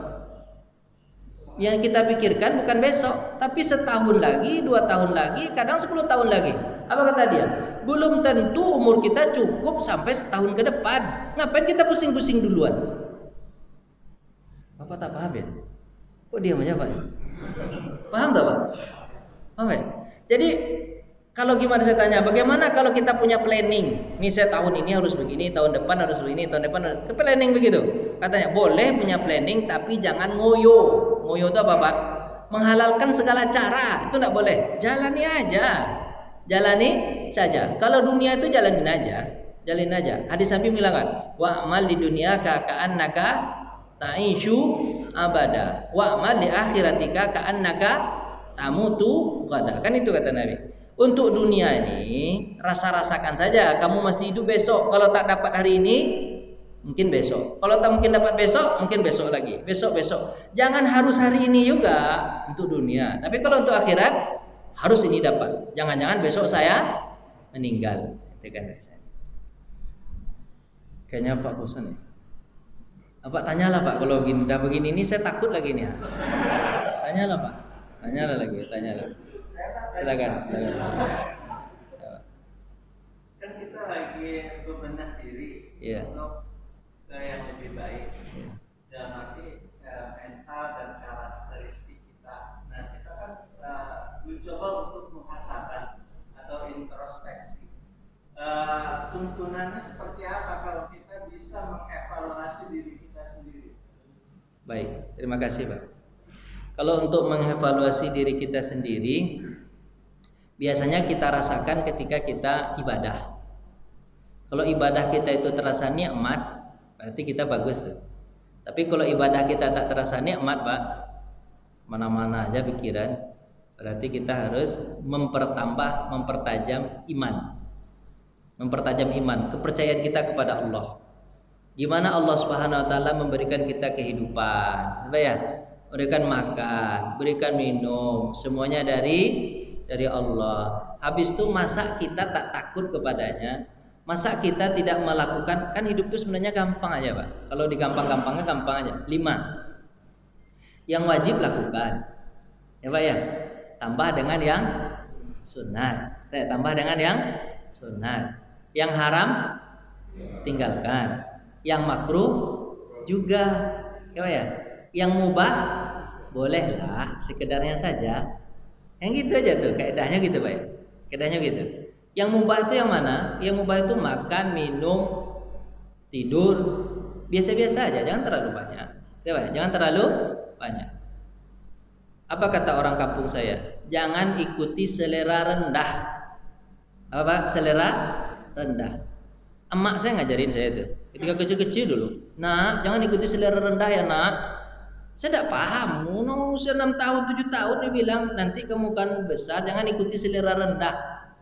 Yang kita pikirkan bukan besok, tapi setahun lagi, 2 tahun lagi, kadang 10 tahun lagi. Apa kata dia? Belum tentu umur kita cukup sampai setahun ke depan. Ngapain kita pusing-pusing duluan? Bapak tak paham ya? Kok diam aja Pak? Paham tak Pak? Paham ya? Jadi kalau gimana saya tanya, bagaimana kalau kita punya planning? Nih saya tahun ini harus begini, tahun depan harus begini, tahun depan harus planning begitu. Katanya boleh punya planning, tapi jangan ngoyo. Ngoyo itu apa Pak? Menghalalkan segala cara, itu tidak boleh. Jalani aja, jalani saja. Kalau dunia itu jalanin aja, jalanin aja. Hadis Nabi bilang kan, wa amal di dunia ka'annaka ta'ishu abada, wa amal di akhiratika ka'annaka tamutu qada. Kan itu kata Nabi. Untuk dunia ini rasa-rasakan saja, kamu masih hidup besok. Kalau tak dapat hari ini, mungkin besok. Kalau tak mungkin dapat besok, mungkin besok lagi. Besok. Jangan harus hari ini juga untuk dunia. Tapi kalau untuk akhirat harus ini dapat. Jangan-jangan besok saya meninggal. Itu kan saya. Kayaknya Pak bosan ya. Pak tanyalah Pak, kalau begini, dah begini ini saya takut lagi nih. Tanyalah Pak. Tanyalah lagi, tanyalah. Silakan. Kan kita lagi bebenah diri untuk yang lebih baik. Dalam arti mental dan karakteristik kita. Nah kita kan mencoba untuk muhasabah atau introspeksi. Tuntunannya seperti apa kalau kita bisa mengevaluasi diri kita sendiri? Baik, terima kasih Pak. Kalau untuk mengevaluasi diri kita sendiri, biasanya kita rasakan ketika kita ibadah. Kalau ibadah kita itu terasa nikmat, berarti kita bagus tuh. Tapi kalau ibadah kita tak terasa nikmat Pak, mana-mana aja pikiran, berarti kita harus mempertajam iman. Mempertajam iman, kepercayaan kita kepada Allah. Gimana Allah Subhanahu wa taala memberikan kita kehidupan, apa ya? Berikan makan, berikan minum, semuanya dari Allah. Habis itu masa kita tak takut kepadanya? Masa kita tidak melakukan? Kan hidup itu sebenarnya gampang aja Pak. Kalau digampang-gampangnya gampang aja. 5 yang wajib lakukan, ya Pak ya. Tambah dengan yang sunat. Tambah dengan yang sunat. Yang haram tinggalkan. Yang makruh juga, ya Pak ya. Yang mubah bolehlah, sekedarnya saja. Yang gitu aja tuh, kaidahnya gitu Pak ya. Kaidahnya gitu. Yang mubah itu yang mana? Yang mubah itu makan, minum, tidur, biasa-biasa aja, jangan terlalu banyak. Ya Pak, jangan terlalu banyak. Apa kata orang kampung saya? Jangan ikuti selera rendah. Apa Pak? Selera rendah. Emak saya ngajarin saya itu ketika kecil-kecil dulu. Nah, jangan ikuti selera rendah ya nak. Saya tidak paham, usia 6 tahun, 7 tahun dia bilang nanti kamu kan besar, jangan ikuti selera rendah.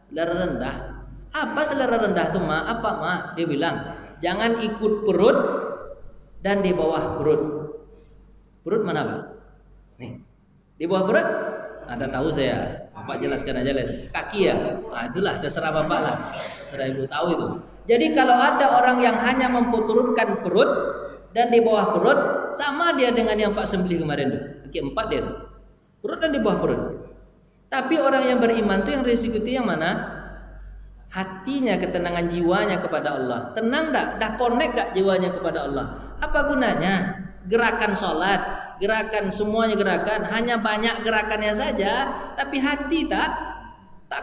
Selera rendah. Apa selera rendah itu Mak? Apa Mak? Dia bilang jangan ikut perut dan di bawah perut. Perut mana Pak? Nih, di bawah perut? Ada tahu saya. Bapak jelaskan aja lihat. Kaki ya? Nah, itulah terserah Bapak lah. Terserah Ibu tahu itu. Jadi kalau ada orang yang hanya memperturutkan perut dan di bawah perut, sama dia dengan yang Pak sembelih kemarin tuh. Kaki 4 dia tuh. Perut dan di bawah perut. Tapi orang yang beriman tuh yang risiko itu yang mana? Hatinya, ketenangan jiwanya kepada Allah. Tenang tak? Dah connect gak jiwanya kepada Allah? Apa gunanya? Gerakan sholat, gerakan semuanya gerakan, hanya banyak gerakannya saja, tapi hati tak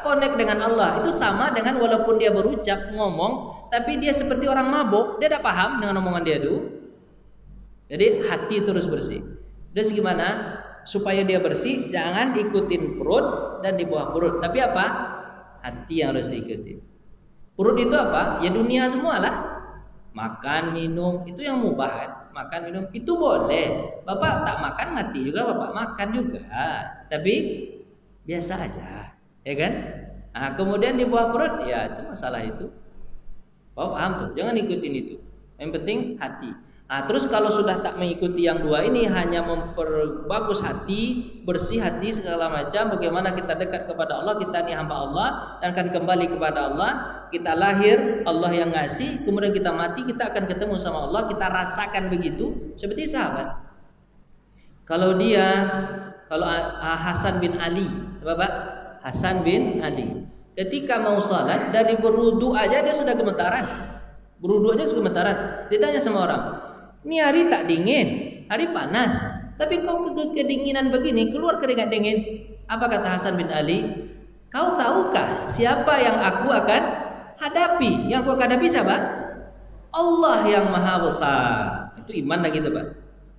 connect dengan Allah. Itu sama dengan walaupun dia berucap, ngomong, tapi dia seperti orang mabuk, dia tak paham dengan omongan dia itu. Jadi hati terus bersih. Terus gimana? Supaya dia bersih, jangan ikutin perut dan di bawah perut. Tapi apa? Hati yang harus diikuti. Perut itu apa? Ya dunia semua lah. Makan, minum, itu yang mubah kan? Makan, minum, itu boleh. Bapak tak makan mati juga, Bapak makan juga. Tapi biasa aja, ya kan? Nah, kemudian di bawah perut, ya itu masalah itu. Bapak paham tuh, jangan ikutin itu. Yang penting hati. Terus kalau sudah tak mengikuti yang dua ini, hanya memperbagus hati, bersih hati segala macam, bagaimana kita dekat kepada Allah, kita ini hamba Allah dan akan kembali kepada Allah. Kita lahir, Allah yang ngasih, kemudian kita mati, kita akan ketemu sama Allah, kita rasakan begitu seperti sahabat. Kalau Hasan bin Ali, Bapak Hasan bin Ali, ketika mau salat dari berwudu aja dia sudah gemetaran. Berwudu aja sudah gemetaran. Ditanya sama orang, "Ini hari tak dingin, hari panas, tapi kau kedinginan begini, keluar keringat dingin." Apa kata Hasan bin Ali? "Kau tahukah siapa yang aku akan hadapi? Yang aku akan hadapi siapa? Allah yang maha besar." Itu iman lagi tuh, Pak.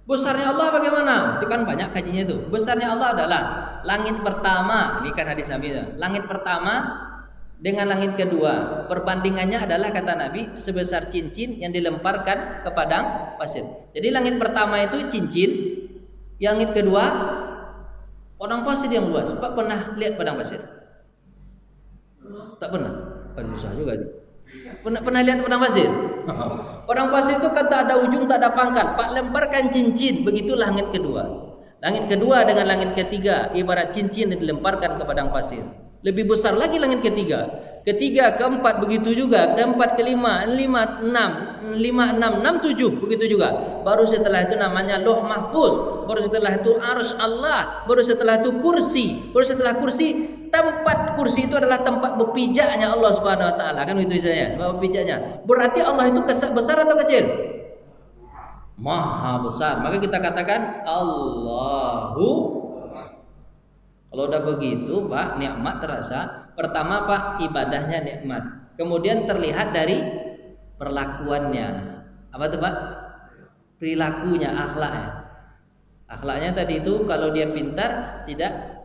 Besarnya Allah bagaimana? Itu kan banyak kajinya itu. Besarnya Allah adalah langit pertama, ini kan hadis Nabi. Langit pertama dengan langit kedua, perbandingannya adalah kata Nabi sebesar cincin yang dilemparkan ke padang pasir. Jadi langit pertama itu cincin, langit kedua padang pasir yang luas. Pak pernah lihat padang pasir? Tak pernah. Susah juga itu. Pernah lihat padang pasir? Padang pasir itu kan tak ada ujung, tak ada pangkal. Pak lemparkan cincin, begitu langit kedua. Langit kedua dengan langit ketiga ibarat cincin yang dilemparkan ke padang pasir. Lebih besar lagi langit ketiga. Ketiga, keempat begitu juga. Keempat, kelima, enam, tujuh begitu juga. Baru setelah itu namanya Lauh Mahfuz. Baru setelah itu Arsy Allah. Baru setelah itu kursi. Baru setelah kursi, tempat kursi itu adalah tempat berpijaknya Allah Subhanahu Wa Taala. Kan begitu istilahnya, tempat berpijaknya. Berarti Allah itu besar atau kecil? Maha besar. Maka kita katakan Allahu. Kalau udah begitu, Pak, nikmat terasa. Pertama, Pak, ibadahnya nikmat. Kemudian terlihat dari perlakuannya. Apa tuh, Pak? Perilakunya, akhlaknya. Akhlaknya tadi itu kalau dia pintar tidak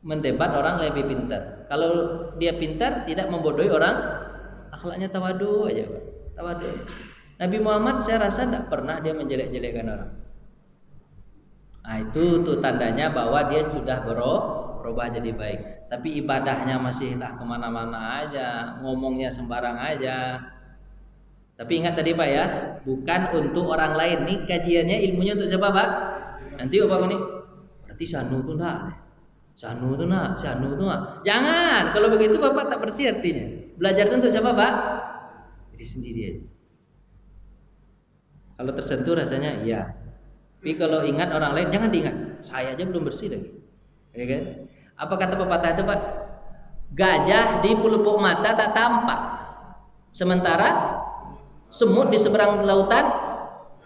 mendebat orang lebih pintar. Kalau dia pintar tidak membodohi orang, akhlaknya tawadu aja, Pak. Tawadu. Nabi Muhammad saya rasa tidak pernah dia menjelek-jelekkan orang. Nah, itu tuh tandanya bahwa dia sudah berubah jadi baik. Tapi ibadahnya masih tak kemana-mana aja, ngomongnya sembarang aja. Tapi ingat tadi, Pak, ya, bukan untuk orang lain. Nih kajiannya, ilmunya untuk siapa, Pak? Nanti Bapak ini berarti Sanu tuh nak, Sanu tuh nak. Jangan, kalau begitu Bapak tak bersih artinya. Belajar itu untuk siapa, Pak? Diri sendiri aja. Kalau tersentuh rasanya iya. Tapi kalau ingat orang lain, jangan diingat. Saya aja belum bersih lagi. Ya kan? Apa kata pepatah itu, Pak? Gajah di pelupuk mata tak tampak, sementara semut di seberang lautan.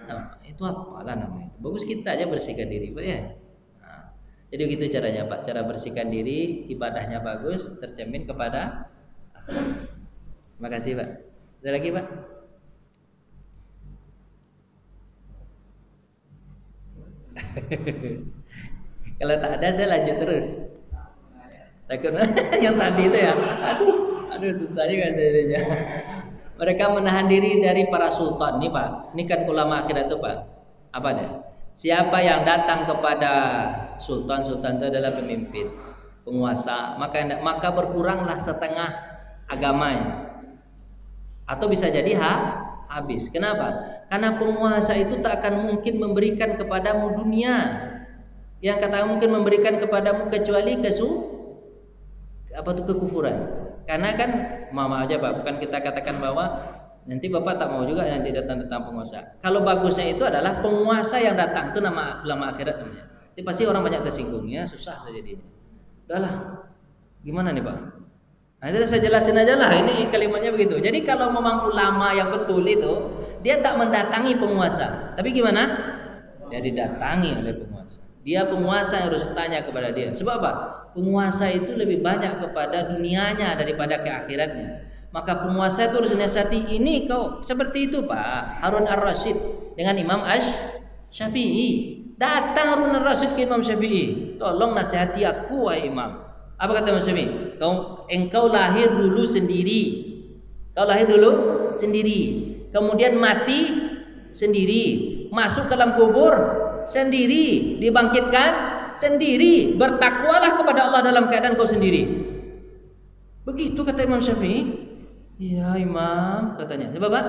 Nah, itu apalah namanya? Bagus kita aja bersihkan diri, Pak, ya. Nah, jadi begitu caranya, Pak. Cara bersihkan diri, ibadahnya bagus, tercermin kepada. Terima kasih, Pak. Ada lagi, Pak? Kalau tak ada saya lanjut terus. Takut yang tadi itu ya. Aduh susah juga jadinya. Mereka menahan diri dari para sultan nih, Pak. Ini kan ulama akhirat itu, Pak. Apa dia? Siapa yang datang kepada sultan itu adalah pemimpin, penguasa, maka berkuranglah setengah agamanya. Atau bisa jadi habis. Kenapa? Karena penguasa itu tak akan mungkin memberikan kepadamu dunia. Yang kata mungkin memberikan kepadamu kecuali kekufuran. Karena kan mama aja, Pak, bukan kita katakan bahwa nanti Bapak tak mau juga nanti datang penguasa. Kalau bagusnya itu adalah penguasa yang datang, itu nama ulama akhirat namanya. Jadi pasti orang banyak tersinggungnya, susah saja jadinya. Udahlah, gimana nih, Pak? Nah, itu saya jelasin aja lah, ini kalimatnya begitu. Jadi kalau memang ulama yang betul itu, dia tak mendatangi penguasa. Tapi gimana? Dia didatangi oleh penguasa. Dia penguasa yang harus tanya kepada dia. Sebab apa? Penguasa itu lebih banyak kepada dunianya daripada ke akhiratnya. Maka penguasa itu harus nasihati, ini kau seperti itu, Pak. Harun Ar-Rasyid dengan Imam Syafi'i. Datang Harun Ar-Rasyid ke Imam Syafi'i. Tolong nasihati aku, wahai Imam. Apa kata Imam Syafi'i? Engkau lahir dulu sendiri. Kau lahir dulu sendiri. Kemudian mati sendiri. Masuk ke dalam kubur sendiri, dibangkitkan sendiri, bertakwalah kepada Allah dalam keadaan kau sendiri. Begitu kata Imam Syafi'i. Iya, Imam, katanya. Coba, Pak.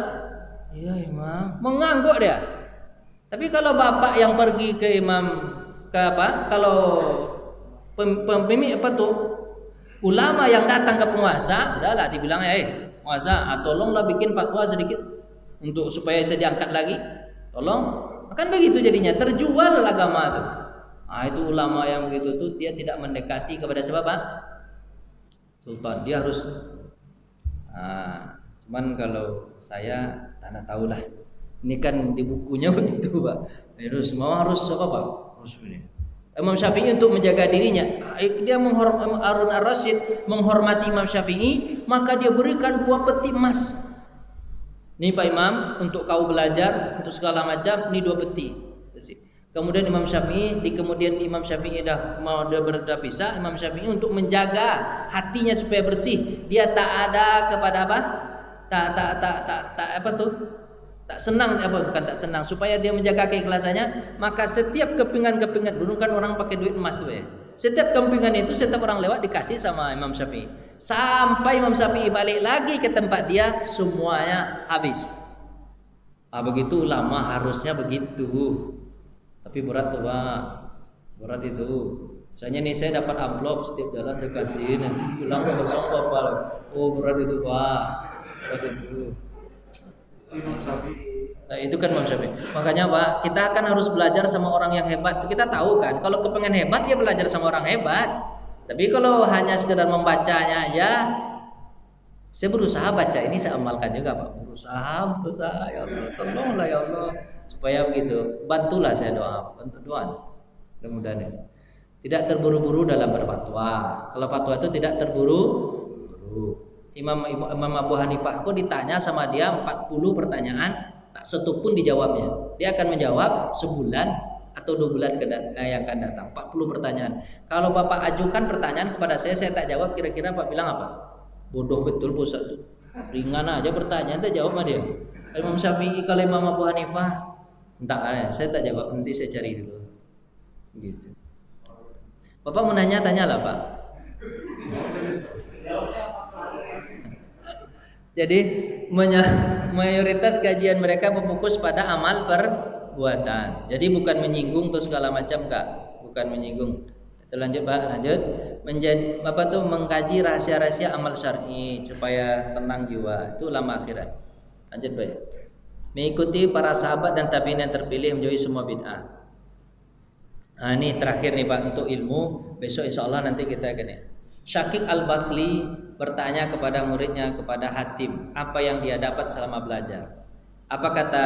Iya, Imam. Mengangguk dia. Tapi kalau bapak yang pergi ke imam ke apa? Kalau pemimpin apa tuh? Ulama yang datang ke penguasa, udahlah dibilang penguasa, tolonglah bikin fatwa sedikit untuk supaya saya diangkat lagi. Tolong. Kan begitu jadinya, terjual agama itu. Itu ulama yang begitu tuh dia tidak mendekati kepada siapa, Pak? Sultan. Dia harus cuman kalau saya tak tahu lah. Ini kan di bukunya begitu, Pak. Harus apa, Pak? Harus ini. Imam Syafi'i untuk menjaga dirinya, dia Harun ar-Rasyid menghormati Imam Syafi'i, maka dia berikan 2 peti emas. Nih Pak Imam, untuk kau belajar, untuk segala macam, ini 2 peti. Kemudian Imam Syafi'i, Imam Syafi'i dah berpisah, Imam Syafi'i untuk menjaga hatinya supaya bersih, dia tak ada kepada apa? Tak senang supaya dia menjaga keikhlasannya, maka setiap kepingan dulu kan orang pakai duit emas tuh ya. Setiap kepingan itu setiap orang lewat dikasih sama Imam Syafi'i. Sampai Imam Syafi'i balik lagi ke tempat dia, semuanya habis. Begitu ulama harusnya begitu. Tapi berat tuh, Pak. Berat itu. Misalnya nih saya dapat amplop setiap jalan saya kasihin, pulang kosong Bapak. Berat itu, Pak. Berat itu. Nah, itu kan Imam Syafi'i. Makanya Pak, kita akan harus belajar sama orang yang hebat. Kita tahu kan, kalau kepengen hebat ya belajar sama orang hebat. Tapi kalau hanya sekedar membacanya aja, saya berusaha baca ini, saya amalkan juga Pak. Berusaha ya Allah, tolonglah ya Allah supaya begitu. Bantulah saya bantu doa. Mudah-mudahan tidak terburu-buru dalam berfatwa. Kalau fatwa itu tidak terburu-buru. Imam Abu Hanifah kok ditanya sama dia 40 pertanyaan, tak satu pun dijawabnya. Dia akan menjawab sebulan atau 2 bulan yang akan datang. 40 pertanyaan. Kalau Bapak ajukan pertanyaan kepada saya tak jawab, kira-kira Pak bilang apa? Bodoh betul pusat tuh. Ringan aja pertanyaan, tak jawab sama dia. Imam Syafi'i, kalau Imam Abu Hanifah, entah, saya tak jawab, nanti saya cari dulu. Gitu. Bapak mau nanya, tanyalah Pak. Jadi mayoritas kajian mereka berfokus pada amal perbuatan. Jadi bukan menyinggung atau segala macam, enggak. Bukan menyinggung. Kita lanjut Pak, lanjut. Mengkaji rahasia-rahasia amal syar'i supaya tenang jiwa. Itu ulama akhirat. Lanjut Pak. Mengikuti para sahabat dan tabi'in yang terpilih menjauhi semua bid'ah. Ini terakhir nih Pak untuk ilmu. Besok insya Allah nanti kita akan. Syakik Al-Bakhli bertanya kepada muridnya, kepada Hatim, apa yang dia dapat selama belajar. Apa kata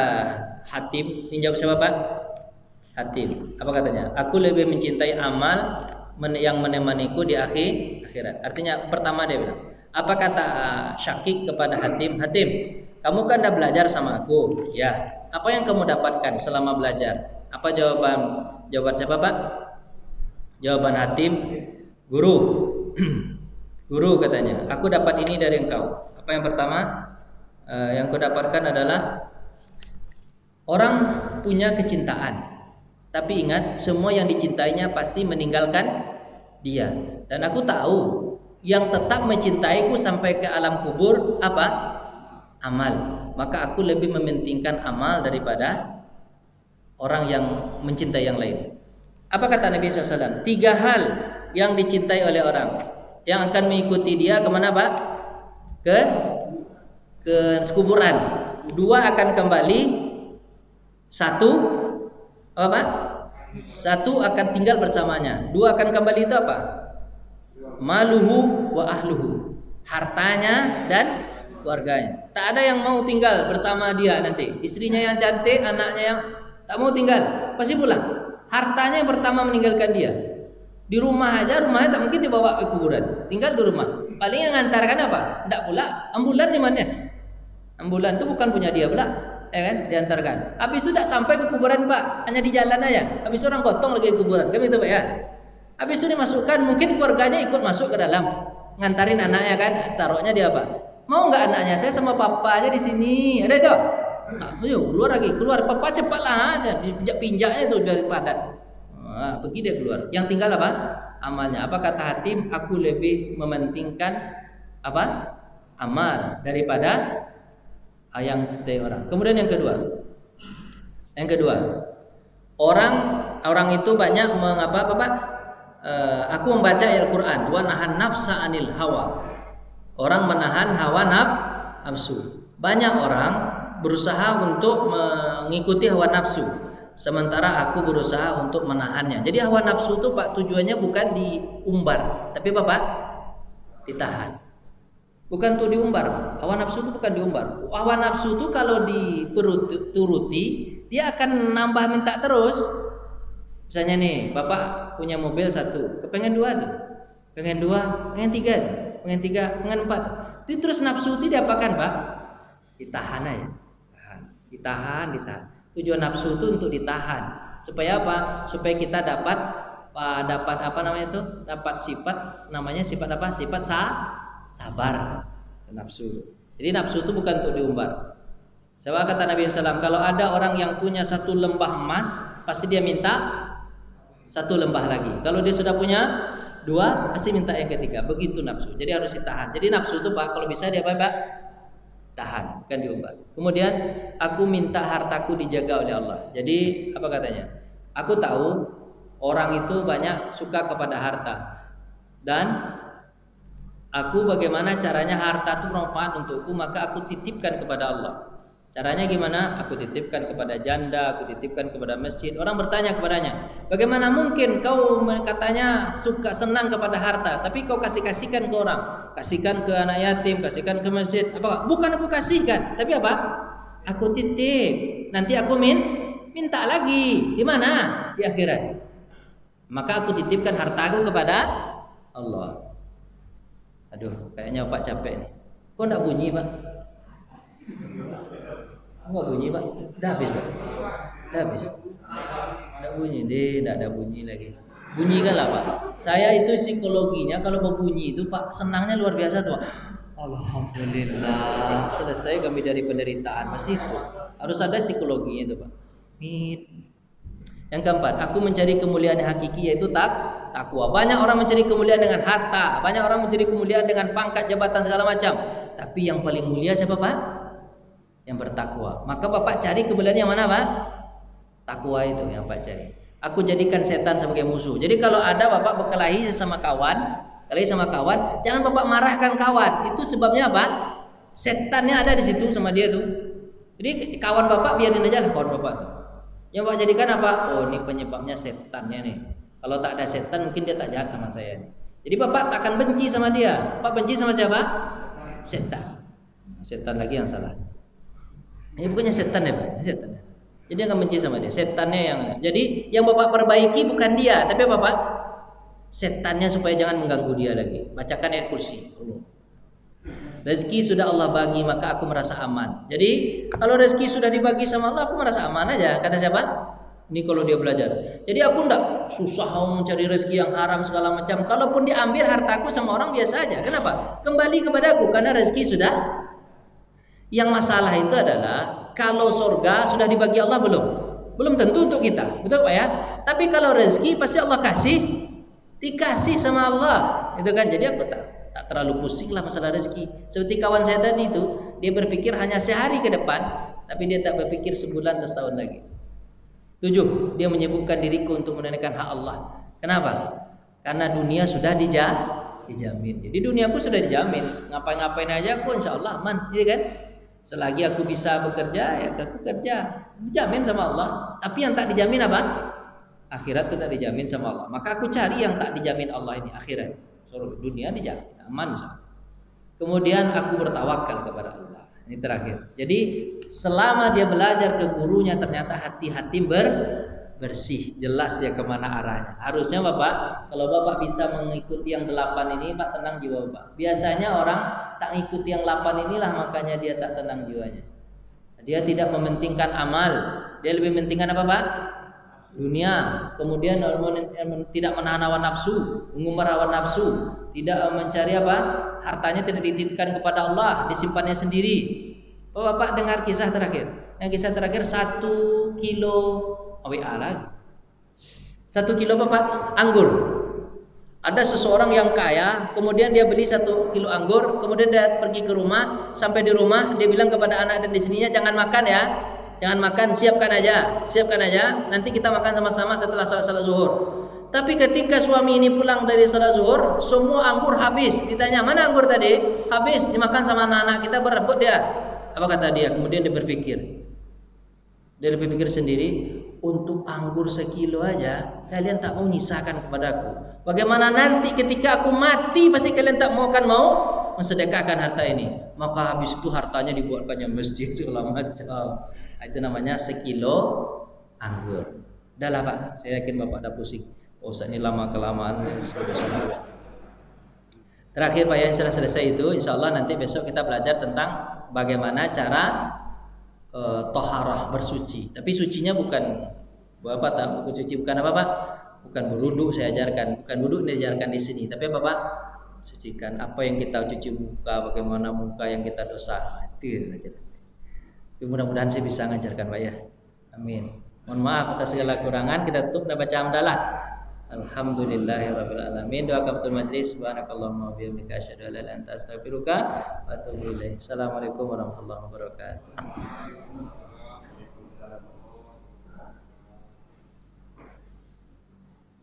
Hatim? Ini jawab siapa Pak? Hatim. Apa katanya? Aku lebih mencintai amal yang menemaniku di akhirat. Artinya pertama dia bilang, apa kata Syakik kepada Hatim? Hatim, kamu kan udah belajar sama aku, ya. Apa yang kamu dapatkan selama belajar? Apa jawaban siapa Pak? Jawaban Hatim, guru. Guru katanya, aku dapat ini dari engkau. Apa yang pertama? Yang aku dapatkan adalah orang punya kecintaan. Tapi ingat, semua yang dicintainya pasti meninggalkan dia. Dan aku tahu yang tetap mencintaiku sampai ke alam kubur apa? Amal. Maka aku lebih mementingkan amal daripada orang yang mencintai yang lain. Apa kata Nabi SAW? 3 hal yang dicintai oleh orang yang akan mengikuti dia kemana Pak? Ke kuburan. 2 akan kembali. 1 apa Pak? 1 akan tinggal bersamanya. 2 akan kembali itu apa? Maluhu wa ahluhu. Hartanya dan keluarganya. Tak ada yang mau tinggal bersama dia nanti. Istrinya yang cantik, anaknya yang tak mau tinggal, pasti pulang. Hartanya yang pertama meninggalkan dia. Di rumahnya tak mungkin dibawa ke kuburan. Tinggal di rumah. Paling yang ngantarkan apa? Tidak pula. Ambulan di mana? Ambulan itu bukan punya dia pula, ya kan? Diantarkan. Habis itu tak sampai ke kuburan Pak, hanya di jalan aja. Habis itu orang gotong lagi ke kuburan, kan itu Pak ya? Habis itu dimasukkan, mungkin keluarganya ikut masuk ke dalam, ngantarin anaknya kan, taruhnya dia apa? Mau nggak anaknya? Saya sama papa aja di sini, ada itu? Keluar papa cepatlah aja, pinjaknya itu dari padat. Pergi dia keluar. Yang tinggal apa? Amalnya. Apa kata Hatim? Aku lebih mementingkan apa? Amal daripada yang cintai orang. Kemudian yang kedua. Orang itu banyak mengapa Bapak? Aku membaca ayat Quran, wa nahan nafsa anil hawa. Orang menahan hawa nafsu. Banyak orang berusaha untuk mengikuti hawa nafsu, sementara aku berusaha untuk menahannya. Jadi hawa nafsu itu Pak tujuannya bukan diumbar, tapi Bapak ditahan. Bukan untuk diumbar. Hawa nafsu itu bukan diumbar. Hawa nafsu itu kalau dituruti, dia akan nambah minta terus. Misalnya nih, Bapak punya mobil 1, kepengen 2 tuh. Pengen 2, pengen 3, pengen 3, pengen 4. Dia terus nafsu itu diapakan, Pak? Ditahan aja. Ditahan. Tujuan nafsu itu untuk ditahan. Supaya apa? Supaya kita dapat apa namanya itu? Dapat sifat, namanya sifat apa? Sifat sabar. Nafsu. Jadi nafsu itu bukan untuk diumbar. Sebab kata Nabi SAW, kalau ada orang yang punya 1 lembah emas, pasti dia minta 1 lembah lagi. Kalau dia sudah punya 2, pasti minta yang ketiga. Begitu nafsu. Jadi harus ditahan. Jadi nafsu itu Pak, kalau bisa dia apa Pak? Tahan, bukan diumbar. Kemudian aku minta hartaku dijaga oleh Allah. Jadi apa katanya? Aku tahu orang itu banyak suka kepada harta. Dan aku bagaimana caranya harta itu bermanfaat untukku, maka aku titipkan kepada Allah. Caranya gimana? Aku titipkan kepada janda, aku titipkan kepada masjid. Orang bertanya kepadanya, bagaimana mungkin kau katanya suka senang kepada harta, tapi kau kasihkan ke orang, kasihkan ke anak yatim, kasihkan ke masjid. Apa? Bukan aku kasihkan, tapi apa? Aku titip. Nanti aku minta lagi. Di mana? Di akhirat. Maka aku titipkan hartaku kepada Allah. Aduh, kayaknya Pak capek nih. Kok enggak bunyi, Pak? Enggak bunyi, Pak. Udah habis, Pak. Udah habis. Enggak bunyi, enggak ada bunyi lagi. Bunyikan lah, Pak. Saya itu psikologinya kalau mau bunyi itu, Pak, senangnya luar biasa tuh, Pak. Alhamdulillah, selesai kami dari penderitaan. Masih itu. Harus ada psikologinya itu, Pak. Yang keempat, aku mencari kemuliaan yang hakiki, yaitu takwa. Banyak orang mencari kemuliaan dengan harta, banyak orang mencari kemuliaan dengan pangkat, jabatan segala macam. Tapi yang paling mulia siapa, Pak? Yang bertakwa. Maka Bapak cari kemuliaan yang mana, Pak? Takwa itu yang Bapak cari. Aku jadikan setan sebagai musuh. Jadi kalau ada Bapak berkelahi sama kawan, jangan Bapak marahkan kawan. Itu sebabnya apa? Setannya ada di situ sama dia tuh. Jadi kawan Bapak biarin aja lah kawan Bapak tuh. Yang Bapak jadikan apa? Oh, ini penyebabnya setannya nih. Kalau tak ada setan mungkin dia tak jahat sama saya nih. Jadi Bapak tak akan benci sama dia. Bapak benci sama siapa? Setan. Setan lagi yang salah. Ini bukannya setan ya, Pak? Setan. Jadi dia akan benci sama dia. Setannya yang. Jadi yang Bapak perbaiki bukan dia, tapi Bapak setannya supaya jangan mengganggu dia lagi. Bacakan ayat kursi. Rezeki sudah Allah bagi, maka aku merasa aman. Jadi kalau rezeki sudah dibagi sama Allah, aku merasa aman aja. Kata siapa? Ini kalau dia belajar. Jadi aku enggak susah mencari rezeki yang haram segala macam. Kalaupun diambil hartaku sama orang biasa aja. Kenapa? Kembali kepadaku karena rezeki sudah. Yang masalah itu adalah kalau surga sudah dibagi Allah belum? Belum tentu untuk kita. Betul Pak ya? Tapi kalau rezeki pasti Allah kasih. Dikasih sama Allah. Itu kan jadi aku tak terlalu pusing lah masalah rezeki. Seperti kawan saya tadi itu, dia berpikir hanya sehari ke depan, tapi dia tak berpikir sebulan atau setahun lagi. 7, dia menyibukkan diriku untuk menunaikan hak Allah. Kenapa? Karena dunia sudah dijamin. Jadi duniaku sudah dijamin. Ngapain-ngapain aja aku insya Allah aman, gitu kan? Selagi aku bisa bekerja, ya aku kerja. Dijamin sama Allah. Tapi yang tak dijamin apa? Akhirat itu tak dijamin sama Allah. Maka aku cari yang tak dijamin Allah ini, akhirat. Dunia dijamin aman. Kemudian aku bertawakal kepada Allah. Ini terakhir. Jadi selama dia belajar ke gurunya ternyata hati-hati bersih, jelas dia kemana arahnya. Harusnya Bapak, kalau Bapak bisa mengikuti yang 8 ini, Pak tenang jiwa Bapak. Biasanya orang tak ikuti yang 8 inilah makanya dia tak tenang jiwanya. Dia tidak mementingkan amal, dia lebih mementingkan apa Pak? Dunia. Kemudian tidak menahan hawa nafsu, mengumbar hawa nafsu, tidak mencari apa? Hartanya tidak dititipkan kepada Allah, disimpannya sendiri. Bapak dengar kisah terakhir. Yang kisah terakhir 1 kilo WA lagi. 1 kilo Bapak anggur. Ada seseorang yang kaya, kemudian dia beli 1 kilo anggur, kemudian dia pergi ke rumah, sampai di rumah dia bilang kepada anak dan istrinya jangan makan ya. Jangan makan, siapkan aja. Nanti kita makan sama-sama setelah salat zuhur. Tapi ketika suami ini pulang dari salat zuhur, semua anggur habis. Ditanya, mana anggur tadi? Habis, dimakan sama anak-anak kita, berebut dia. Apa kata dia? Kemudian dia berpikir. Dia berpikir sendiri, untuk anggur sekilo aja, kalian tak mau nyisakan kepadaku. Bagaimana nanti ketika aku mati, pasti kalian tak mau mensedekahkan harta ini. Maka habis itu hartanya dibuatkannya masjid segala macam. Itu namanya sekilo anggur. Dah lah Pak, saya yakin Bapak dah pusing. Ustaz ini lama-kelamaan Terakhir Pak yang sudah selesai itu, insya Allah nanti besok kita belajar tentang bagaimana cara toharah bersuci. Tapi sucinya bukan Bapak tak suci bukan apa Pak? Bukan berwudu saya ajarkan, bukan wudu ini diajarkan di sini. Tapi Bapak sucikan apa yang kita cuci muka, bagaimana muka yang kita dosa. Itu aja. Mudah-mudahan saya bisa ngajarkan Pak ya. Amin. Mohon maaf atas segala kurangan. Kita tutup dan baca hamdalah. Alhamdulillahirabbil alamin. Doa kafatul majlis. Subhanakallahumma wa bihamdika asyhadu an la ilaha illa anta astaghfiruka wa atubu ilaik. Assalamualaikum warahmatullahi wabarakatuh.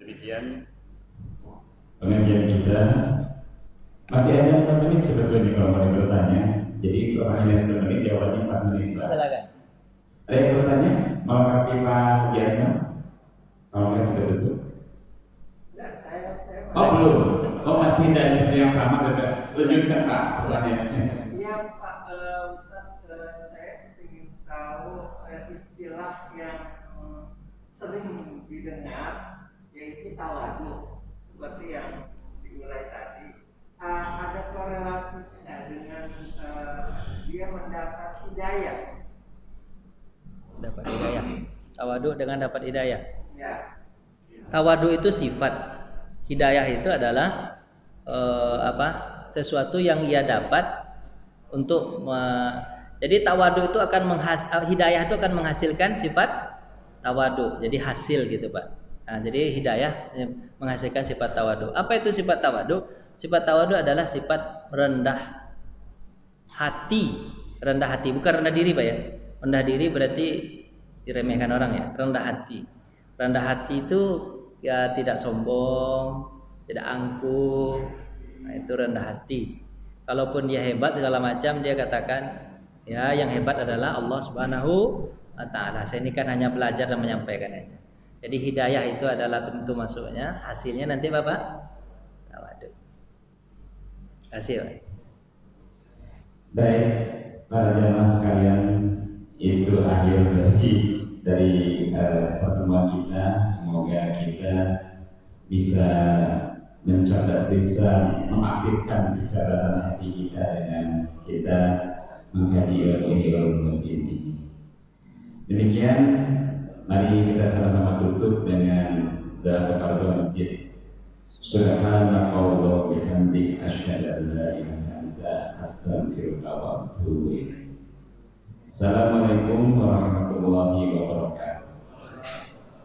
Demikian pengajian kita. Masih ada 4 menit sebetulnya kalau mau bertanya. Jadi kalau hanya 1 menit jawabannya 4 menit. Silakan. Ada yang bertanya? Melengkapi Pak Giarno? Kalau nggak kita tutup. Oh belum. Oh masih dari situ yang sama. Tunjukkan Pak pertanyaannya. Iya Pak Ustaz, saya ingin tahu istilah yang sering didengar, yaitu tawadu, seperti yang dimulai tadi. Ada korelasinya dengan dia mendapat hidayah. Dapat hidayah. Tawadu dengan dapat hidayah. Ya. Tawadu itu sifat. Hidayah itu adalah sesuatu yang ia dapat untuk jadi tawadu itu akan hidayah itu akan menghasilkan sifat tawadu. Jadi hasil gitu Pak. Nah, jadi hidayah menghasilkan sifat tawadu. Apa itu sifat tawadu? Sifat tawadu adalah sifat rendah hati. Rendah hati, bukan rendah diri Pak ya. Rendah diri berarti diremehkan orang ya. Rendah hati. Rendah hati itu ya tidak sombong, tidak angkuh. Nah, itu rendah hati. Kalaupun dia hebat segala macam, dia katakan ya yang hebat adalah Allah Subhanahu wa taala. Saya ini kan hanya belajar dan menyampaikan aja. Jadi hidayah itu adalah tentu masuknya, hasilnya nanti Bapak tawadu. Terima kasih Pak. Baik, para jamaah sekalian, itu akhir dari pertemuan kita. Semoga kita bisa bisa mengaktifkan kecerdasan hati kita dengan kita mengkaji ilmu ini. Demikian, mari kita sama-sama tutup dengan doa kafaratul masjid. Subhanallah bihamdik asyhadu an la ilaha illa anta astaghfiruka wa atubu ilaik. Assalamualaikum warahmatullahi wabarakatuh.